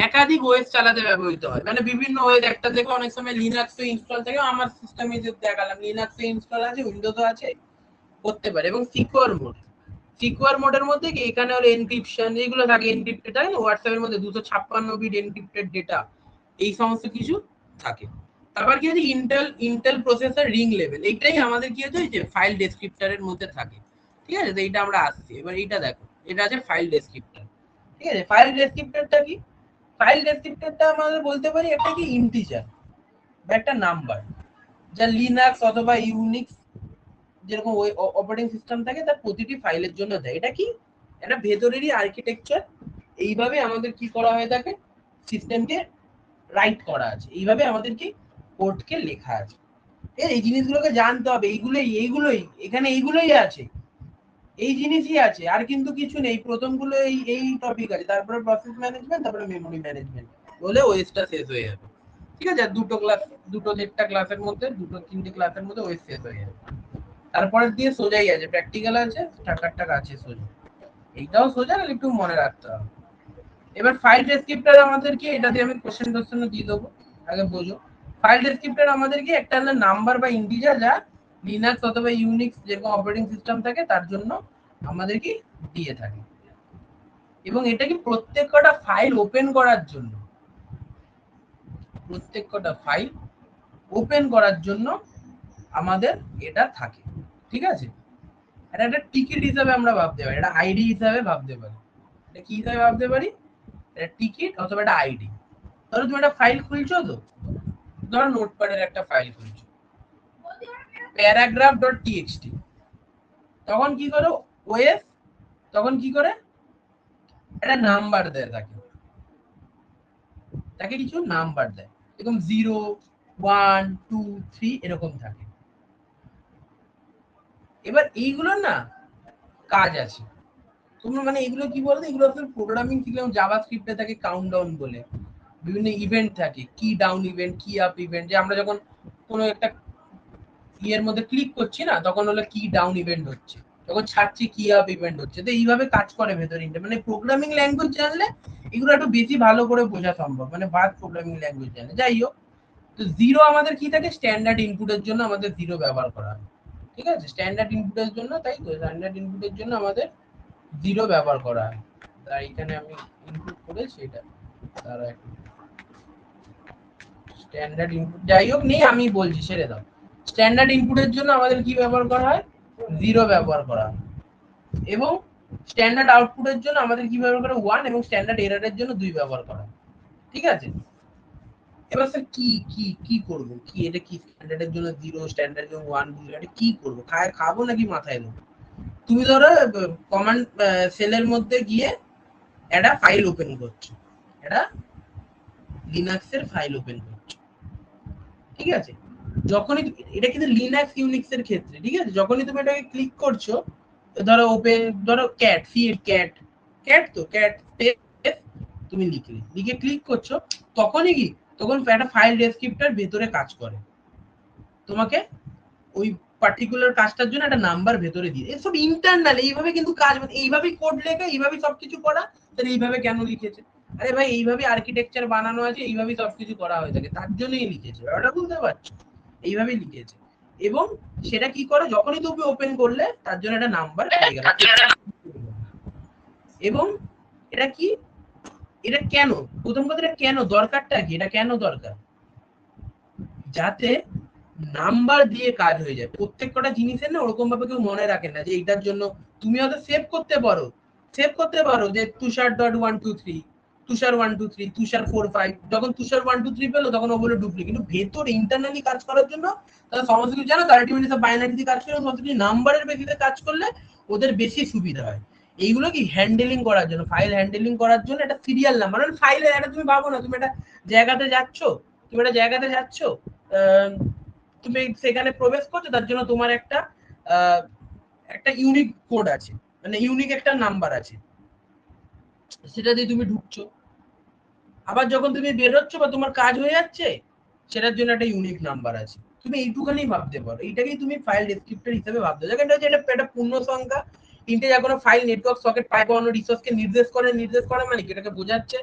একাধিক ওএস চালাতে ব্যবহৃত হয়, মানে বিভিন্ন ওএস একটা থেকে অনেক সময় লিনাক্স ইনস্টল থাকে, আমার সিস্টেমে যে দেখালাম লিনাক্স ইনস্টল আছে, উইন্ডোজ আছে, করতে পারে। এবং সিকিউর মোড, সিকিউর মোডের মধ্যে কি এখানে হলো এনক্রিপশন, যেগুলো থাকে এনক্রিপ্টেড থাকে না হোয়াটসঅ্যাপের মধ্যে 256 বিট এনক্রিপ্টেড ডেটা, এই সমস্ত কিছু থাকে। তারপর কি আছে ইন্টেল প্রসেসর রিং লেভেল, এইটাই আমাদের কি আছে যে ফাইল ডেসক্রিপ্টরের মধ্যে থাকে। ঠিক আছে, তো এইটা আমরা আসছি, এবার এইটা দেখো, এটা আছে ফাইল ডেসক্রিপ্টর। ঠিক আছে, ফাইল ডেসক্রিপ্টরটা কি, ফাইল ডেসক্রিপ্টরটা আমাদের বলতে পারি একটা কি ইন্টিজার বা একটা নাম্বার, যা লিনাক্স অথবা ইউনিক্স যেরকম অপারেটিং সিস্টেম থাকে তার প্রতিটি ফাইলের জন্য দেয়। এটা কি একটা ভেতরেরই আর্কিটেকচার, এইভাবে আমাদের কি করা হয়ে থাকে, সিস্টেমকে রাইট করা আছে, এইভাবে আমাদের কি কোডকে লেখা আছে। এই জিনিসগুলোকে জানতে হবে, এইগুলোই এখানে এইগুলোই আছে, এই জিনিসই আছে, আর কিন্তু কিছু নেই। প্রথমগুলো এই টপিক আছে, তারপরে প্রসেস ম্যানেজমেন্ট, তারপরে মেমোরি ম্যানেজমেন্ট, বলে ওএসটা শেষ হয়ে যাবে। ঠিক আছে, দুটো দেড়টা ক্লাসের মধ্যে, দুটো তিনটে ক্লাসের মধ্যে ওএস শেষ হয়ে যাবে। তারপরে দিয়ে সোজাই আছে, প্র্যাকটিক্যাল আছে, টাকার আছে সোজা, এইটাও সোজা, একটু মনে রাখতে হবে। এবার ফাইল ডেসক্রিপ্টর আমাদের কি, এটা দিয়ে আমি কোশ্চেন দিয়ে দেবো, আগে বোঝো। ফাইল ডেসক্রিপ্টর আমাদের কি একটা নাম্বার বা ইন্টিজার, যা লিনাক্স অথবা ইউনিক্স যেরকম অপারেটিং সিস্টেম থাকে তার জন্য আমাদের কি দিয়ে থাকে, এবং এটা কি প্রত্যেকটা ফাইল ওপেন করার জন্য, প্রত্যেকটা ফাইল ওপেন করার জন্য আমাদের এটা থাকে। ঠিক আছে, এটা একটা টিকিট হিসাবে আমরা ভাবতে পারি, এটা আইডি হিসাবে ভাবতে পারি, এটা কি হিসাবে ভাবতে পারি, এটা টিকিট অথবা একটা আইডি। ধরো তুমি একটা ফাইল খুলছো, তো ধরো নোটপ্যাডের একটা ফাইল খুলছো, প্যারাগ্রাফ.txt, তখন কি করো ওএস, তখন কি করে একটা নাম্বার দেয়, তাকে কিছু নাম্বার দেয়, এরকম 0 1 2 3 এরকম থাকে। এবার এইগুলোর না কাজ আছে, তোমরা মানে এগুলো কি বলতো, এগুলো আসলে প্রোগ্রামিং শিখলাম, জাভাস্ক্রিপ্টে থাকে কাউন্টডাউন বলে, বিভিন্ন ইভেন্ট থাকে, কি ডাউন ইভেন্ট, কি আপ ইভেন্ট, যে আমরা যখন কোনো একটা ইয়ের মধ্যে ক্লিক করছি না, তখন হলো কি ডাউন ইভেন্ট হচ্ছে, যখন ছাড়ছি কি আপ ইভেন্ট হচ্ছে। তো এইভাবে কাজ করে ভেতরে, মানে প্রোগ্রামিং ল্যাঙ্গুয়েজ জানলে এগুলো একটু বেশি ভালো করে বোঝা সম্ভব, মানে বাদ প্রোগ্রামিং ল্যাঙ্গুয়েজ জানলে। যাই হোক, তো জিরো আমাদের কি থাকে, স্ট্যান্ডার্ড ইনপুটের জন্য আমাদের জিরো ব্যবহার করা হয়। ঠিক আছে, স্ট্যান্ডার্ড ইনপুটের জন্য, তাই তো স্ট্যান্ডার্ড ইনপুটের জন্য আমাদের জিরো ব্যবহার করা হয়। তাই এখানে আমি ইনপুট করেছি এটা, তারা একটু স্ট্যান্ডার্ড ইনপুট, যাই হোক নেই, আমি বলছি ছেড়ে দাও। স্ট্যান্ডার্ড ইনপুটের জন্য আমাদের কি ব্যবহার করা হয়, জিরো ব্যবহার করা হয়, এবং স্ট্যান্ডার্ড আউটপুটের জন্য আমাদের কি ব্যবহার করা, 1, এবং স্ট্যান্ডার্ড এররের জন্য 2 ব্যবহার করা হয়। ঠিক আছে, এবার স্যার কি কি কি করব, কি এটা কি স্ট্যান্ডার্ডের জন্য 0, স্ট্যান্ডার্ডের জন্য 1, 2, এটা কি করব, খাবো নাকি মাথায় দেবো? তুমি ধরো কমান্ড সেলের মধ্যে গিয়ে একটা ফাইল ওপেন করছো, একটা লিনাক্সের ফাইল ওপেন করছো। ঠিক আছে, যখনই এটা কিন্তু লিনাক্স ইউনিক্স এর ক্ষেত্রে, ঠিক আছে, যখনই তুমি এটাকে ক্লিক করছো, ধরো ওপেন, ধরো ক্যাট, ক্যাট তো ক্যাট স্পেস, তুমি লিখলে, লিখে ক্লিক করছো, তখনই কি তখন একটা ফাইল ডেসক্রিপ্টর ভেতরে কাজ করে, তোমাকে ওই পার্টিকুলার কাজটার জন্য একটা নাম্বার ভেতরে দিয়ে, এসব ইন্টারনাল এইভাবে কিন্তু কাজ, এইভাবেই কোড লেখা, এইভাবেই সবকিছু করা। তাহলে এইভাবে কেন লিখেছে? আরে ভাই এইভাবে আর্কিটেকচার বানানো আছে, এইভাবেই সবকিছু করা হয়ে থাকে, তার জন্যই লিখেছে, ওটা বুঝতে পারছো? এইভাবেই লিখেছে। এবং সেটা কি করে, যখনই তুমি ওপেন করলে তার জন্য একটা নাম্বার পেয়ে গেল। এবং এটা কি, এটা কেন, প্রথম কথা এটা কেন দরকারটা কি, এটা কেন দরকার? যাতে নাম্বার দিয়ে কাজ হয়ে যায়। প্রত্যেক কটা জিনিসের না ওরকম ভাবে কেউ মনে রাখে না যে এইটার জন্য তুমি হয়তো সেভ করতে পারো যে তুষার ডট 123, তুষার 123, তুষার 45, যখন তুষার 123 পেলো তখন ও বলে ডুপ্লিকেট, কিন্তু ভেতরে ইন্টারনালি কাজ করার জন্য তারা সমস্ত কিছু জানো, আলটিমেটলি বাইনারি দিয়ে কাজ করে, সমস্ত কিছু নাম্বারের বেসিসে কাজ করলে ওদের বেশি সুবিধা হয়। এইগুলো কি হ্যান্ডেলিং করার জন্য, ফাইল হ্যান্ডেলিং করার জন্য একটা সিরিয়াল নাম্বার, মানে ফাইলের একটা, তুমি ভাবো না তুমি একটা জায়গাতে যাচ্ছ, তুমি সেখানে প্রবেশ করছো, তার জন্য তোমার একটা ইউনিক কোড আছে, মানে ইউনিক একটা নাম্বার আছে, সেটা দিয়ে তুমি ঢুকছো। আবার যখন তুমি বেরোচ্ছ বা তোমার কাজ হয়ে যাচ্ছে, সেটার জন্য একটা ইউনিক নাম্বার আছে। তুমি এইটুখানি ভাবতে পারো, এইটাকেই তুমি ফাইল ডেসক্রিপ্টর হিসেবে ভাবতে পারো। এটা হচ্ছে একটা পূর্ণ সংখ্যা, তিনটে যা কোনো ফাইল, নেটওয়ার্ক, সকেট, পাইপ, অন্য রিসোর্সকে নির্দেশ করে, মানে এটাকে বোঝাচ্ছে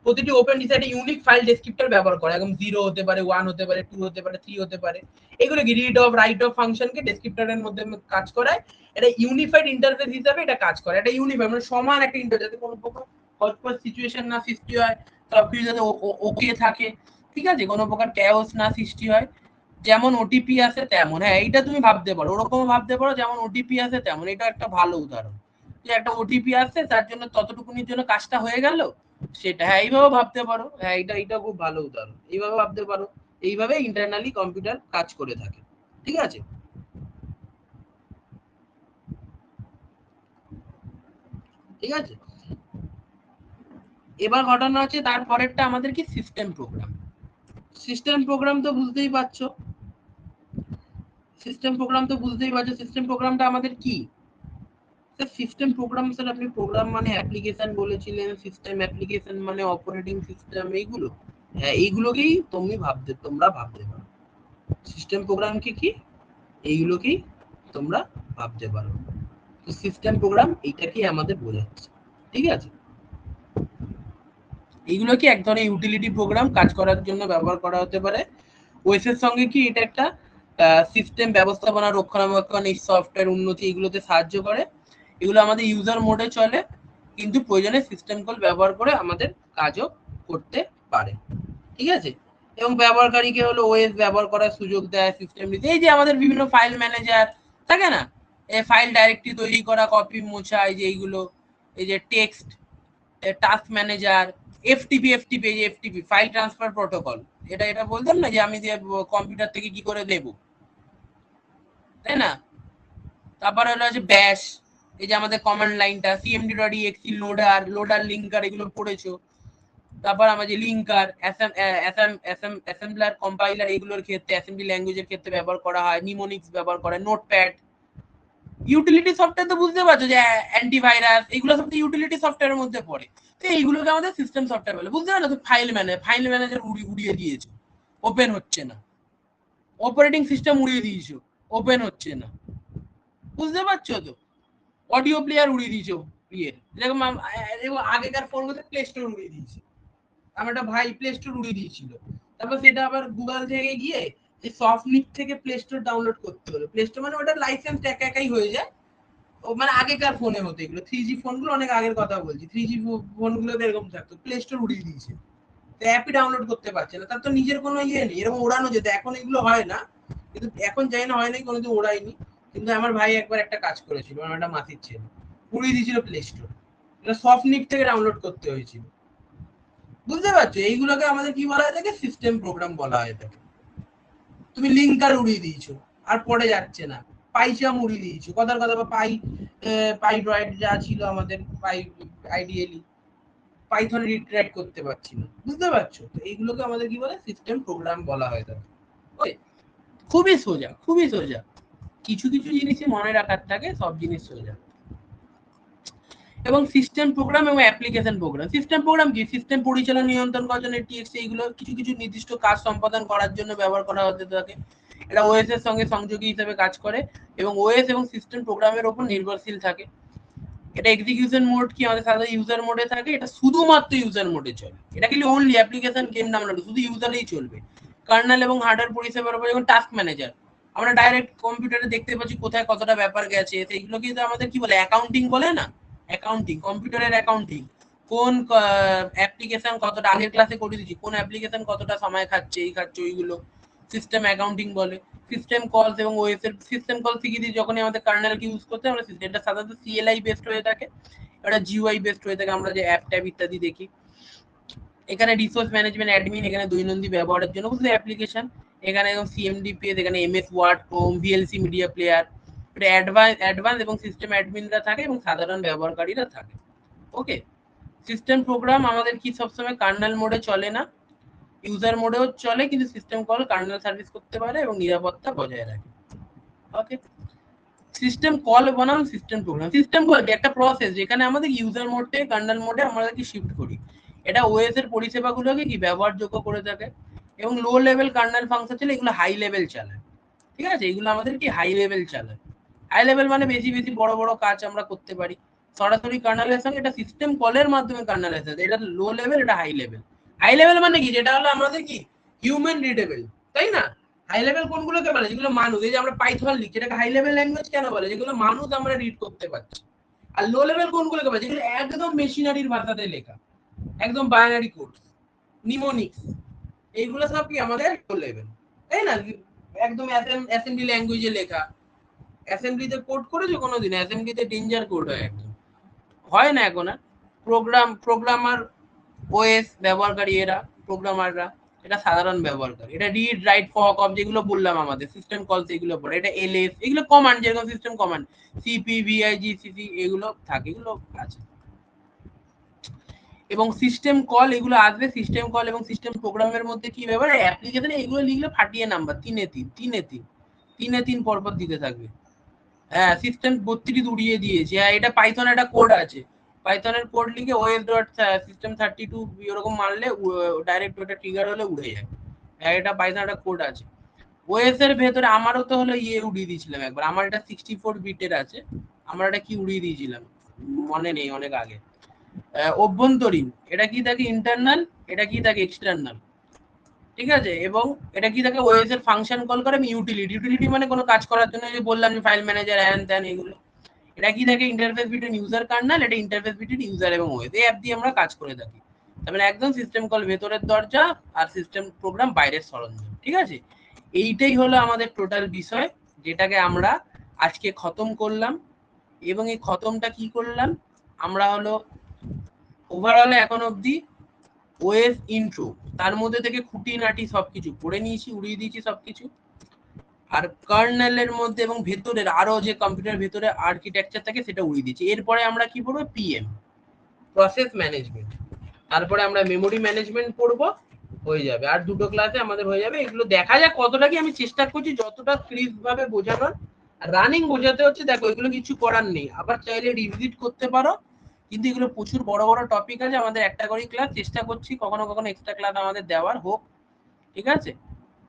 প্রতিটি ওপেন ডিসে একটা ইউনিক ফাইল ডেসক্রিপ্টর ব্যবহার করে, একদম 0 হতে পারে, 1 হতে পারে, 2 হতে পারে, 3 হতে পারে। এগুলো কি রিড অফ, রাইট অফ ফাংশনকে ডেসক্রিপ্টরের মধ্যে কাজ করায়। এটা ইউনিফাইড ইন্টারফেস হিসেবে এটা কাজ করে, এটা ইউনিফাইড মানে সমান একটা ইন্টারফেস, যাতে কোনো প্রকার হটস্পট সিচুয়েশন না সৃষ্টি হয়, সবকিছু যাতে ওকে থাকে, ঠিক আছে, কোনো প্রকার ক্যাওস না সৃষ্টি হয়। যেমন ওটিপি আছে তেমন, হ্যাঁ এইটা তুমি ভাবতে পারো, ওরকম ভাবতে পারো যেমন ওটিপি আছে তেমন, এটা একটা ভালো উদাহরণ, যে একটা ওটিপি আছে তার জন্য ততটুকুনির জন্য কাজটা হয়ে গেল, সেটা হ্যাঁ এইভাবে ভাবতে পারো, হ্যাঁ এটা খুব ভালো উদাহরণ, এইভাবে ভাবতে পারো। এইভাবে ইন্টারনালি কম্পিউটার কাজ করে থাকে, ঠিক আছে। ঠিক আছে, এবার ঘটনা হচ্ছে তারপরেরটা আমাদের কি, সিস্টেম প্রোগ্রাম। সিস্টেম প্রোগ্রাম তো বুঝতেই পারছো, সিস্টেম প্রোগ্রামটা আমাদের কি, সিস্টেম প্রোগ্রাম স্যার, আপনি প্রোগ্রাম মানে অ্যাপ্লিকেশন বলেছিলেন, সিস্টেম অ্যাপ্লিকেশন মানে অপারেটিং সিস্টেম, এইগুলো, হ্যাঁ এইগুলোকেই তোমরা ভাবতে পারো। সিস্টেম প্রোগ্রাম কি এইগুলোকেই তোমরা ভাবতে পারো। তো সিস্টেম প্রোগ্রাম এইটাকেই আমাদের বোঝাচ্ছে, ঠিক আছে। এইগুলো কি এক ধরনের ইউটিলিটি প্রোগ্রাম, কাজ করার জন্য ব্যবহার করা হতে পারে। ওএস এর সঙ্গে কি এটা একটা সিস্টেম ব্যবস্থাপনা, রক্ষণাবেক্ষণ, এই সফটওয়্যার উন্নতি এগুলোতে সাহায্য করে। এগুলো আমাদের ইউজার মোডে চলে, কিন্তু প্রয়োজনে সিস্টেম কল ব্যবহার করে আমাদের কাজও করতে পারে, ঠিক আছে। এবং ব্যবহারকারীকে হলো ওএস ব্যবহার করার সুযোগ দেয়, সিস্টেম, এই যে আমাদের বিভিন্ন ফাইল ম্যানেজার থাকে না, এই ফাইল ডাইরেক্টরি তৈরি করা, কপি মোছা, এই যে এইগুলো, এই যে টেক্সট, টাস্ক ম্যানেজার, এফটিপি, এই যে এফটিপি ফাইল ট্রান্সফার প্রোটোকল, এটা বলতাম না যে আমি যে কম্পিউটার থেকে কি করে দেব, তাই না। তারপরে হলো যে ব্যাশ, এই যে আমাদের কমান্ড লাইনটা, cmd.exe, লোডার লিঙ্কার, এগুলো পড়েছো। তারপর আমাদের লিঙ্কার, অ্যাসেম্বলার, কম্পাইলার, এগুলোর ক্ষেত্রে, অ্যাসেম্বলি ল্যাঙ্গুয়েজের ক্ষেত্রে ব্যবহার করা হয়, নিমোনিক্স ব্যবহার করা হয়, নোটপ্যাড। ইউটিলিটি সফটওয়্যার তো বুঝতে পারছো যে অ্যান্টিভাইরাস, এগুলো সব তো ইউটিলিটি সফটওয়্যারের মধ্যে পড়ে। তো এইগুলোকে আমাদের সিস্টেম সফটওয়্যার বলে, বুঝতে পারো তো। ফাইল ম্যানেজার উড়িয়ে দিয়েছো, ওপেন হচ্ছে না। অপারেটিং সিস্টেম উড়িয়ে দিয়েছো, ওপেন হচ্ছে না, বুঝতে পারছো তো। অডিও প্লেয়ার উড়িয়ে দিয়েছো, যেরকম আগেকার ফোনগুলোতে প্লে স্টোর উড়িয়ে দিয়েছে, আমার একটা ভাই প্লে স্টোর উড়িয়ে দিয়েছিল। তারপর সেটা আবার গুগল থেকে গিয়ে এই সফটনিক থেকে প্লে স্টোর ডাউনলোড করতে হলো। প্লে স্টোর মানে ওটা লাইসেন্স একাই হয়ে যায়। ও মানে আগেকার ফোনে হতো এগুলো, 3G ফোনগুলো, অনেক আগের কথা বলছি, 3G ফোনগুলোতে এরকম থাকতো, প্লে স্টোর উড়িয়ে দিয়েছে, অ্যাপই ডাউনলোড করতে পারছে না, তার তো নিজের কোনো ইয়ে নেই, এরকম ওড়ানো যেত। এখন এগুলো হয় না, কিন্তু এখন জানি না হয় নাই, কোনোদিন ওড়াইনি। কিন্তু আমার ভাই একবার একটা কাজ করেছিল, আমার একটা মাসির ছেলে উড়িয়ে দিয়েছিল প্লে স্টোর, এটা সফটনিক থেকে ডাউনলোড করতে হয়েছিল, বুঝতে পারছো। এইগুলোকে আমাদের কি বলা হয় থাকে, সিস্টেম প্রোগ্রাম বলা হয় থাকে। তুমি লিঙ্কার উড়িয়ে দিয়েছো, আর পড়ে যাচ্ছে না। পাইচাম উড়িয়ে দিয়েছো, কথার কথা, বা পাইড্রয়েড যা ছিল আমাদের, আইডিয়ালি পাইথন রিট্রাইট করতে পারছি না, বুঝতে পারছো। তো এইগুলোকে আমাদের কি বলে, সিস্টেম প্রোগ্রাম বলা হয় থাকে। খুবই সোজা, খুবই সোজা, কিছু কিছু জিনিসই মনে রাখার থাকে, সব জিনিস সোজা। এবং সিস্টেম প্রোগ্রাম এবং অ্যাপ্লিকেশন প্রোগ্রাম। সিস্টেম প্রোগ্রাম কি? সিস্টেম পরিচালনা নিয়ন্ত্রণ করার জন্য টিএক্সটি এইগুলো কিছু কিছু নির্দিষ্ট কাজ সম্পাদন করার জন্য ব্যবহার করা হতে থাকে। এটা ওএস এর সঙ্গে সংযোগী হিসেবে কাজ করে এবং ওএস এবং সিস্টেম প্রোগ্রামের উপর নির্ভরশীল থাকে। এটা এক্সিকিউশন মোড কি আমাদের সাধারণত ইউজার মোডে থাকে, এটা শুধুমাত্র ইউজার মোডে চলে। এটা কি অনলি অ্যাপ্লিকেশন গেম নাম না, শুধু ইউজারেই চলবে। কার্নেল এবং হার্ডওয়্যার পরিষেবার উপর যেমন টাস্ক ম্যানেজার, আমরা ডাইরেক্ট কম্পিউটারে দেখতে পাচ্ছি কোথায় কতটা ব্যাপার গেছে, সেইগুলো কিন্তু আমাদের কি বলে অ্যাকাউন্টিং বলে না, অ্যাকাউন্টিং, কম্পিউটারের অ্যাকাউন্টিং। কোন অ্যাপ্লিকেশন কতটা, আগের ক্লাসে করে দিচ্ছি, কোন অ্যাপ্লিকেশন কতটা সময় খাচ্ছে, এই খাচ্ছে, ওইগুলো সিস্টেম অ্যাকাউন্টিং বলে। সিস্টেম কলস এবং ওএস এর সিস্টেম কল শিখিয়ে দিই যখন আমাদের কার্নেলকে ইউজ করতে, আমরা এটা সাধারণত সিএলআই বেসড হয়ে থাকে, এটা জিইউআই বেসড হয়ে থাকে, আমরা যে অ্যাপ ট্যাব ইত্যাদি দেখি। এখানে রিসোর্স ম্যানেজমেন্ট অ্যাডমিন, এখানে দৈনন্দিন ব্যবহারের জন্য শুধু অ্যাপ্লিকেশন। এখানে সিএমডিপিএস, এখানে MS Word, Chrome, VLC media player. এটা অ্যাডভান্স এবং সিস্টেম অ্যাডমিনরা থাকে এবং সাধারণ ব্যবহারকারীরা থাকে। ওকে, সিস্টেম প্রোগ্রাম আমাদের কি সবসময় কার্নেল মোডে চলে না, ইউজার মোডেও চলে, কিন্তু সিস্টেম কল কার্নেল সার্ভিস করতে পারে এবং নিরাপত্তা বজায় রাখে। ওকে, সিস্টেম কল বনাম সিস্টেম প্রোগ্রাম। সিস্টেম কল একটা প্রসেস যেখানে আমাদের ইউজার মোড থেকে কার্নেল মোডে আমরা কি শিফট করি। এটা ওএস এর পরিষেবাগুলোকে কি ব্যবহারযোগ্য করে থাকে এবং লো লেভেল কার্নেল ফাংশন চলে, এগুলো হাই লেভেল চালায়। ঠিক আছে, এগুলো আমাদের কি হাই লেভেল চালায়। হাই লেভেল মানে বেশি বেশি বড় বড় কাজ আমরা করতে পারি সরাসরি কার্নেলের সঙ্গে। এটা সিস্টেম কলের মাধ্যমে কার্নেলের সাথে, এটা লো লেভেল, এটা হাই লেভেল। হাই লেভেল মানে কি, যেটা হলো আমাদের কি হিউম্যান রিডেবল, তাই না? হাই লেভেল কোনগুলোকে বলে, যেগুলো মানুষ, এই যে আমরা পাইথন লিখছি, এটাকে হাই লেভেল ল্যাঙ্গুয়েজ কেন বলে, যেগুলো মানুষ আমরা রিড করতে পারছি। আর লো লেভেল কোনগুলোকে বলে, যেগুলো একদম মেশিনারির ভাষাতে লেখা, একদম বাইনারি কোড, নিমোনিক্স, এইগুলো সব কি আমাদের লো লেভেল, তাই না? একদম অ্যাসেম্বলি ল্যাঙ্গুয়েজে লেখা। অ্যাসেম্বলিতে কোড করেছো কোনোদিন? অ্যাসেম্বলিতে ডেঞ্জার কোড হয়, একদম হয় না এখন আর। প্রোগ্রামার ওএস ব্যবহারকারী, এরা প্রোগ্রামাররা, এটা সাধারণ ব্যবহারকারী। এটা রিড রাইট ফক অফ যেগুলো বললাম আমাদের সিস্টেম কলস, এগুলো পড়ে। এটা এলএস, এগুলো কমান্ড, যেরকম system command CP VI GCC এগুলো থাকে, এগুলো আছে। এবং সিস্টেম কল এগুলো আসবে। সিস্টেম কল এবং সিস্টেম প্রোগ্রামের মধ্যে কি ব্যাপার, অ্যাপ্লিকেশনে এগুলো লিখলে ফাটিয়ে নাম্বার 3 পরপর দিতে থাকবে। হ্যাঁ, সিস্টেম 32 উড়িয়ে দিয়েছে। হ্যাঁ, এটা পাইথন একটা কোড আছে, পাইথনের কোড লিখে os.system32 এরকম মারলে ডাইরেক্ট ওটা ট্রিগার হলে উড়ে যায়। হ্যাঁ, এটা পাইথন একটা কোড আছে। ওএস এর ভেতরে আমারও তো হলো ইয়ে উড়িয়ে দিয়েছিলাম একবার, আমার এটা 64 বিটের আছে, আমরা এটা কি উড়িয়ে দিয়েছিলাম মনে নেই, অনেক আগে। অভ্যন্তরীণ, এটা কি থাকে ইন্টারনাল, এটা কি থাকে এক্সটার্নাল। ঠিক আছে, এবং এটা কি থাকে ওএস এর ফাংশন কল করে। আমি ইউটিলিটি, ইউটিলিটি মানে কোনো কাজ করার জন্য, যে বললাম যে ফাইল ম্যানেজার হ্যান ত্যান এগুলো। এটা কি থাকে ইন্টারফেস বিটুইন ইউজার কার্নেল, এটা ইন্টারফেস বিটুইন ইউজার এবং ওএস। এই অ্যাপ দিয়ে আমরা কাজ করে থাকি। তারপরে একদম সিস্টেম কল ভেতরের দরজা আর সিস্টেম প্রোগ্রাম বাইরের সরঞ্জাম। ঠিক আছে, এইটাই হলো আমাদের টোটাল বিষয়, যেটাকে আমরা আজকে খতম করলাম। এবং এই খতমটা কি করলাম আমরা হলো ওভারঅল এখন অবধি ওএস ইন্ট্রো, তার মধ্যে থেকে খুঁটিনাটি সবকিছু পড়ে নিয়েছি, উড়িয়ে দিয়েছি সবকিছু। আর কার্নেলের মধ্যে এবং ভেতরের আরো যে কম্পিউটার ভেতরে আর্কিটেকচার থাকে সেটা উড়িয়ে দিচ্ছি। এরপরে আমরা কি পড়বো, পিএম, প্রসেস ম্যানেজমেন্ট। তারপরে আমরা মেমোরি ম্যানেজমেন্ট পড়বো, হয়ে যাবে। আর দুটো ক্লাসে আমাদের হয়ে যাবে। এগুলো দেখা যাক কতটা কি আমি চেষ্টা করছি যতটা ক্রিস্প ভাবে বোঝানোর। রানিং বোঝাতে হচ্ছে, দেখো এগুলো কিছু করার নেই, আবার চাইলে রিভিজিট করতে পারো, কিন্তু এগুলো প্রচুর বড় বড় টপিক আছে। আমাদের একটা করে ক্লাস, চেষ্টা করছি কখনো কখনো এক্সট্রা ক্লাস আমাদের দেওয়ার হোক, ঠিক আছে?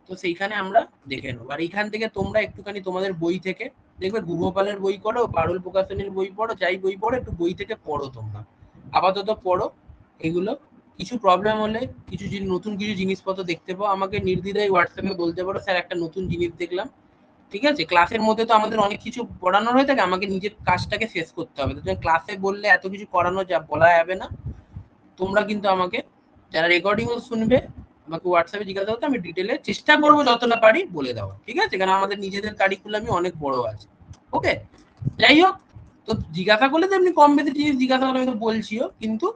তো সেইখানে আমরা দেখে নেবো। আর এইখান থেকে তোমরা একটুখানি তোমাদের বই থেকে দেখবে, গুহপালের বই পড়ো, পারুল প্রকাশনীর বই পড়ো, যাই বই পড়ো, একটু বই থেকে পড়ো তোমরা, আপাতত পড়ো এগুলো। কিছু প্রবলেম হলে, কিছু নতুন কিছু জিনিসপত্র দেখতে পাও, আমাকে নির্দ্বিধায় হোয়াটসঅ্যাপে বলতে পারো, স্যার একটা নতুন জিনিস দেখলাম। ঠিক আছে, ক্লাসের মধ্যে তো আমাদের অনেক কিছু পড়ানোর হয়ে থাকে, আমাকে নিজের কাজটাকে শেষ করতে হবে। তো ক্লাসে বললে এত কিছু করানো যা বলা যাবে না। তোমরা কিন্তু আমাকে, যারা রেকর্ডিংও শুনবে, আমাকে হোয়াটসঅ্যাপে জিজ্ঞাসা করতে, আমি ডিটেলে চেষ্টা করবো যতটা পারি বলে দেওয়া। ঠিক আছে, কারণ আমাদের নিজেদের কারিকুলামই অনেক বড় আছে। ওকে, যাই হোক, তো জিজ্ঞাসা করলে তো এমনি কম বেশি জিনিস জিজ্ঞাসা করলে আমি তো বলছিও, কিন্তু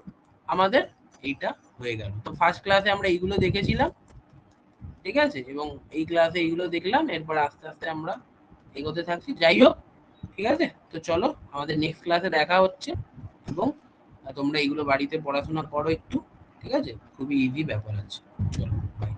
আমাদের এইটা হয়ে গেল। তো ফার্স্ট ক্লাসে আমরা এইগুলো দেখেছিলাম, ঠিক আছে, এবং এই ক্লাসে এইগুলো দেখলাম, এরপর আস্তে আস্তে আমরা এগোতে থাকছি। যাই হোক, ঠিক আছে, তো চলো আমাদের নেক্সট ক্লাসে দেখা হচ্ছে। এবং তোমরা এইগুলো বাড়িতে পড়াশোনা করো একটু, ঠিক আছে, খুবই ইজি ব্যাপার আছে। চলো, বাই।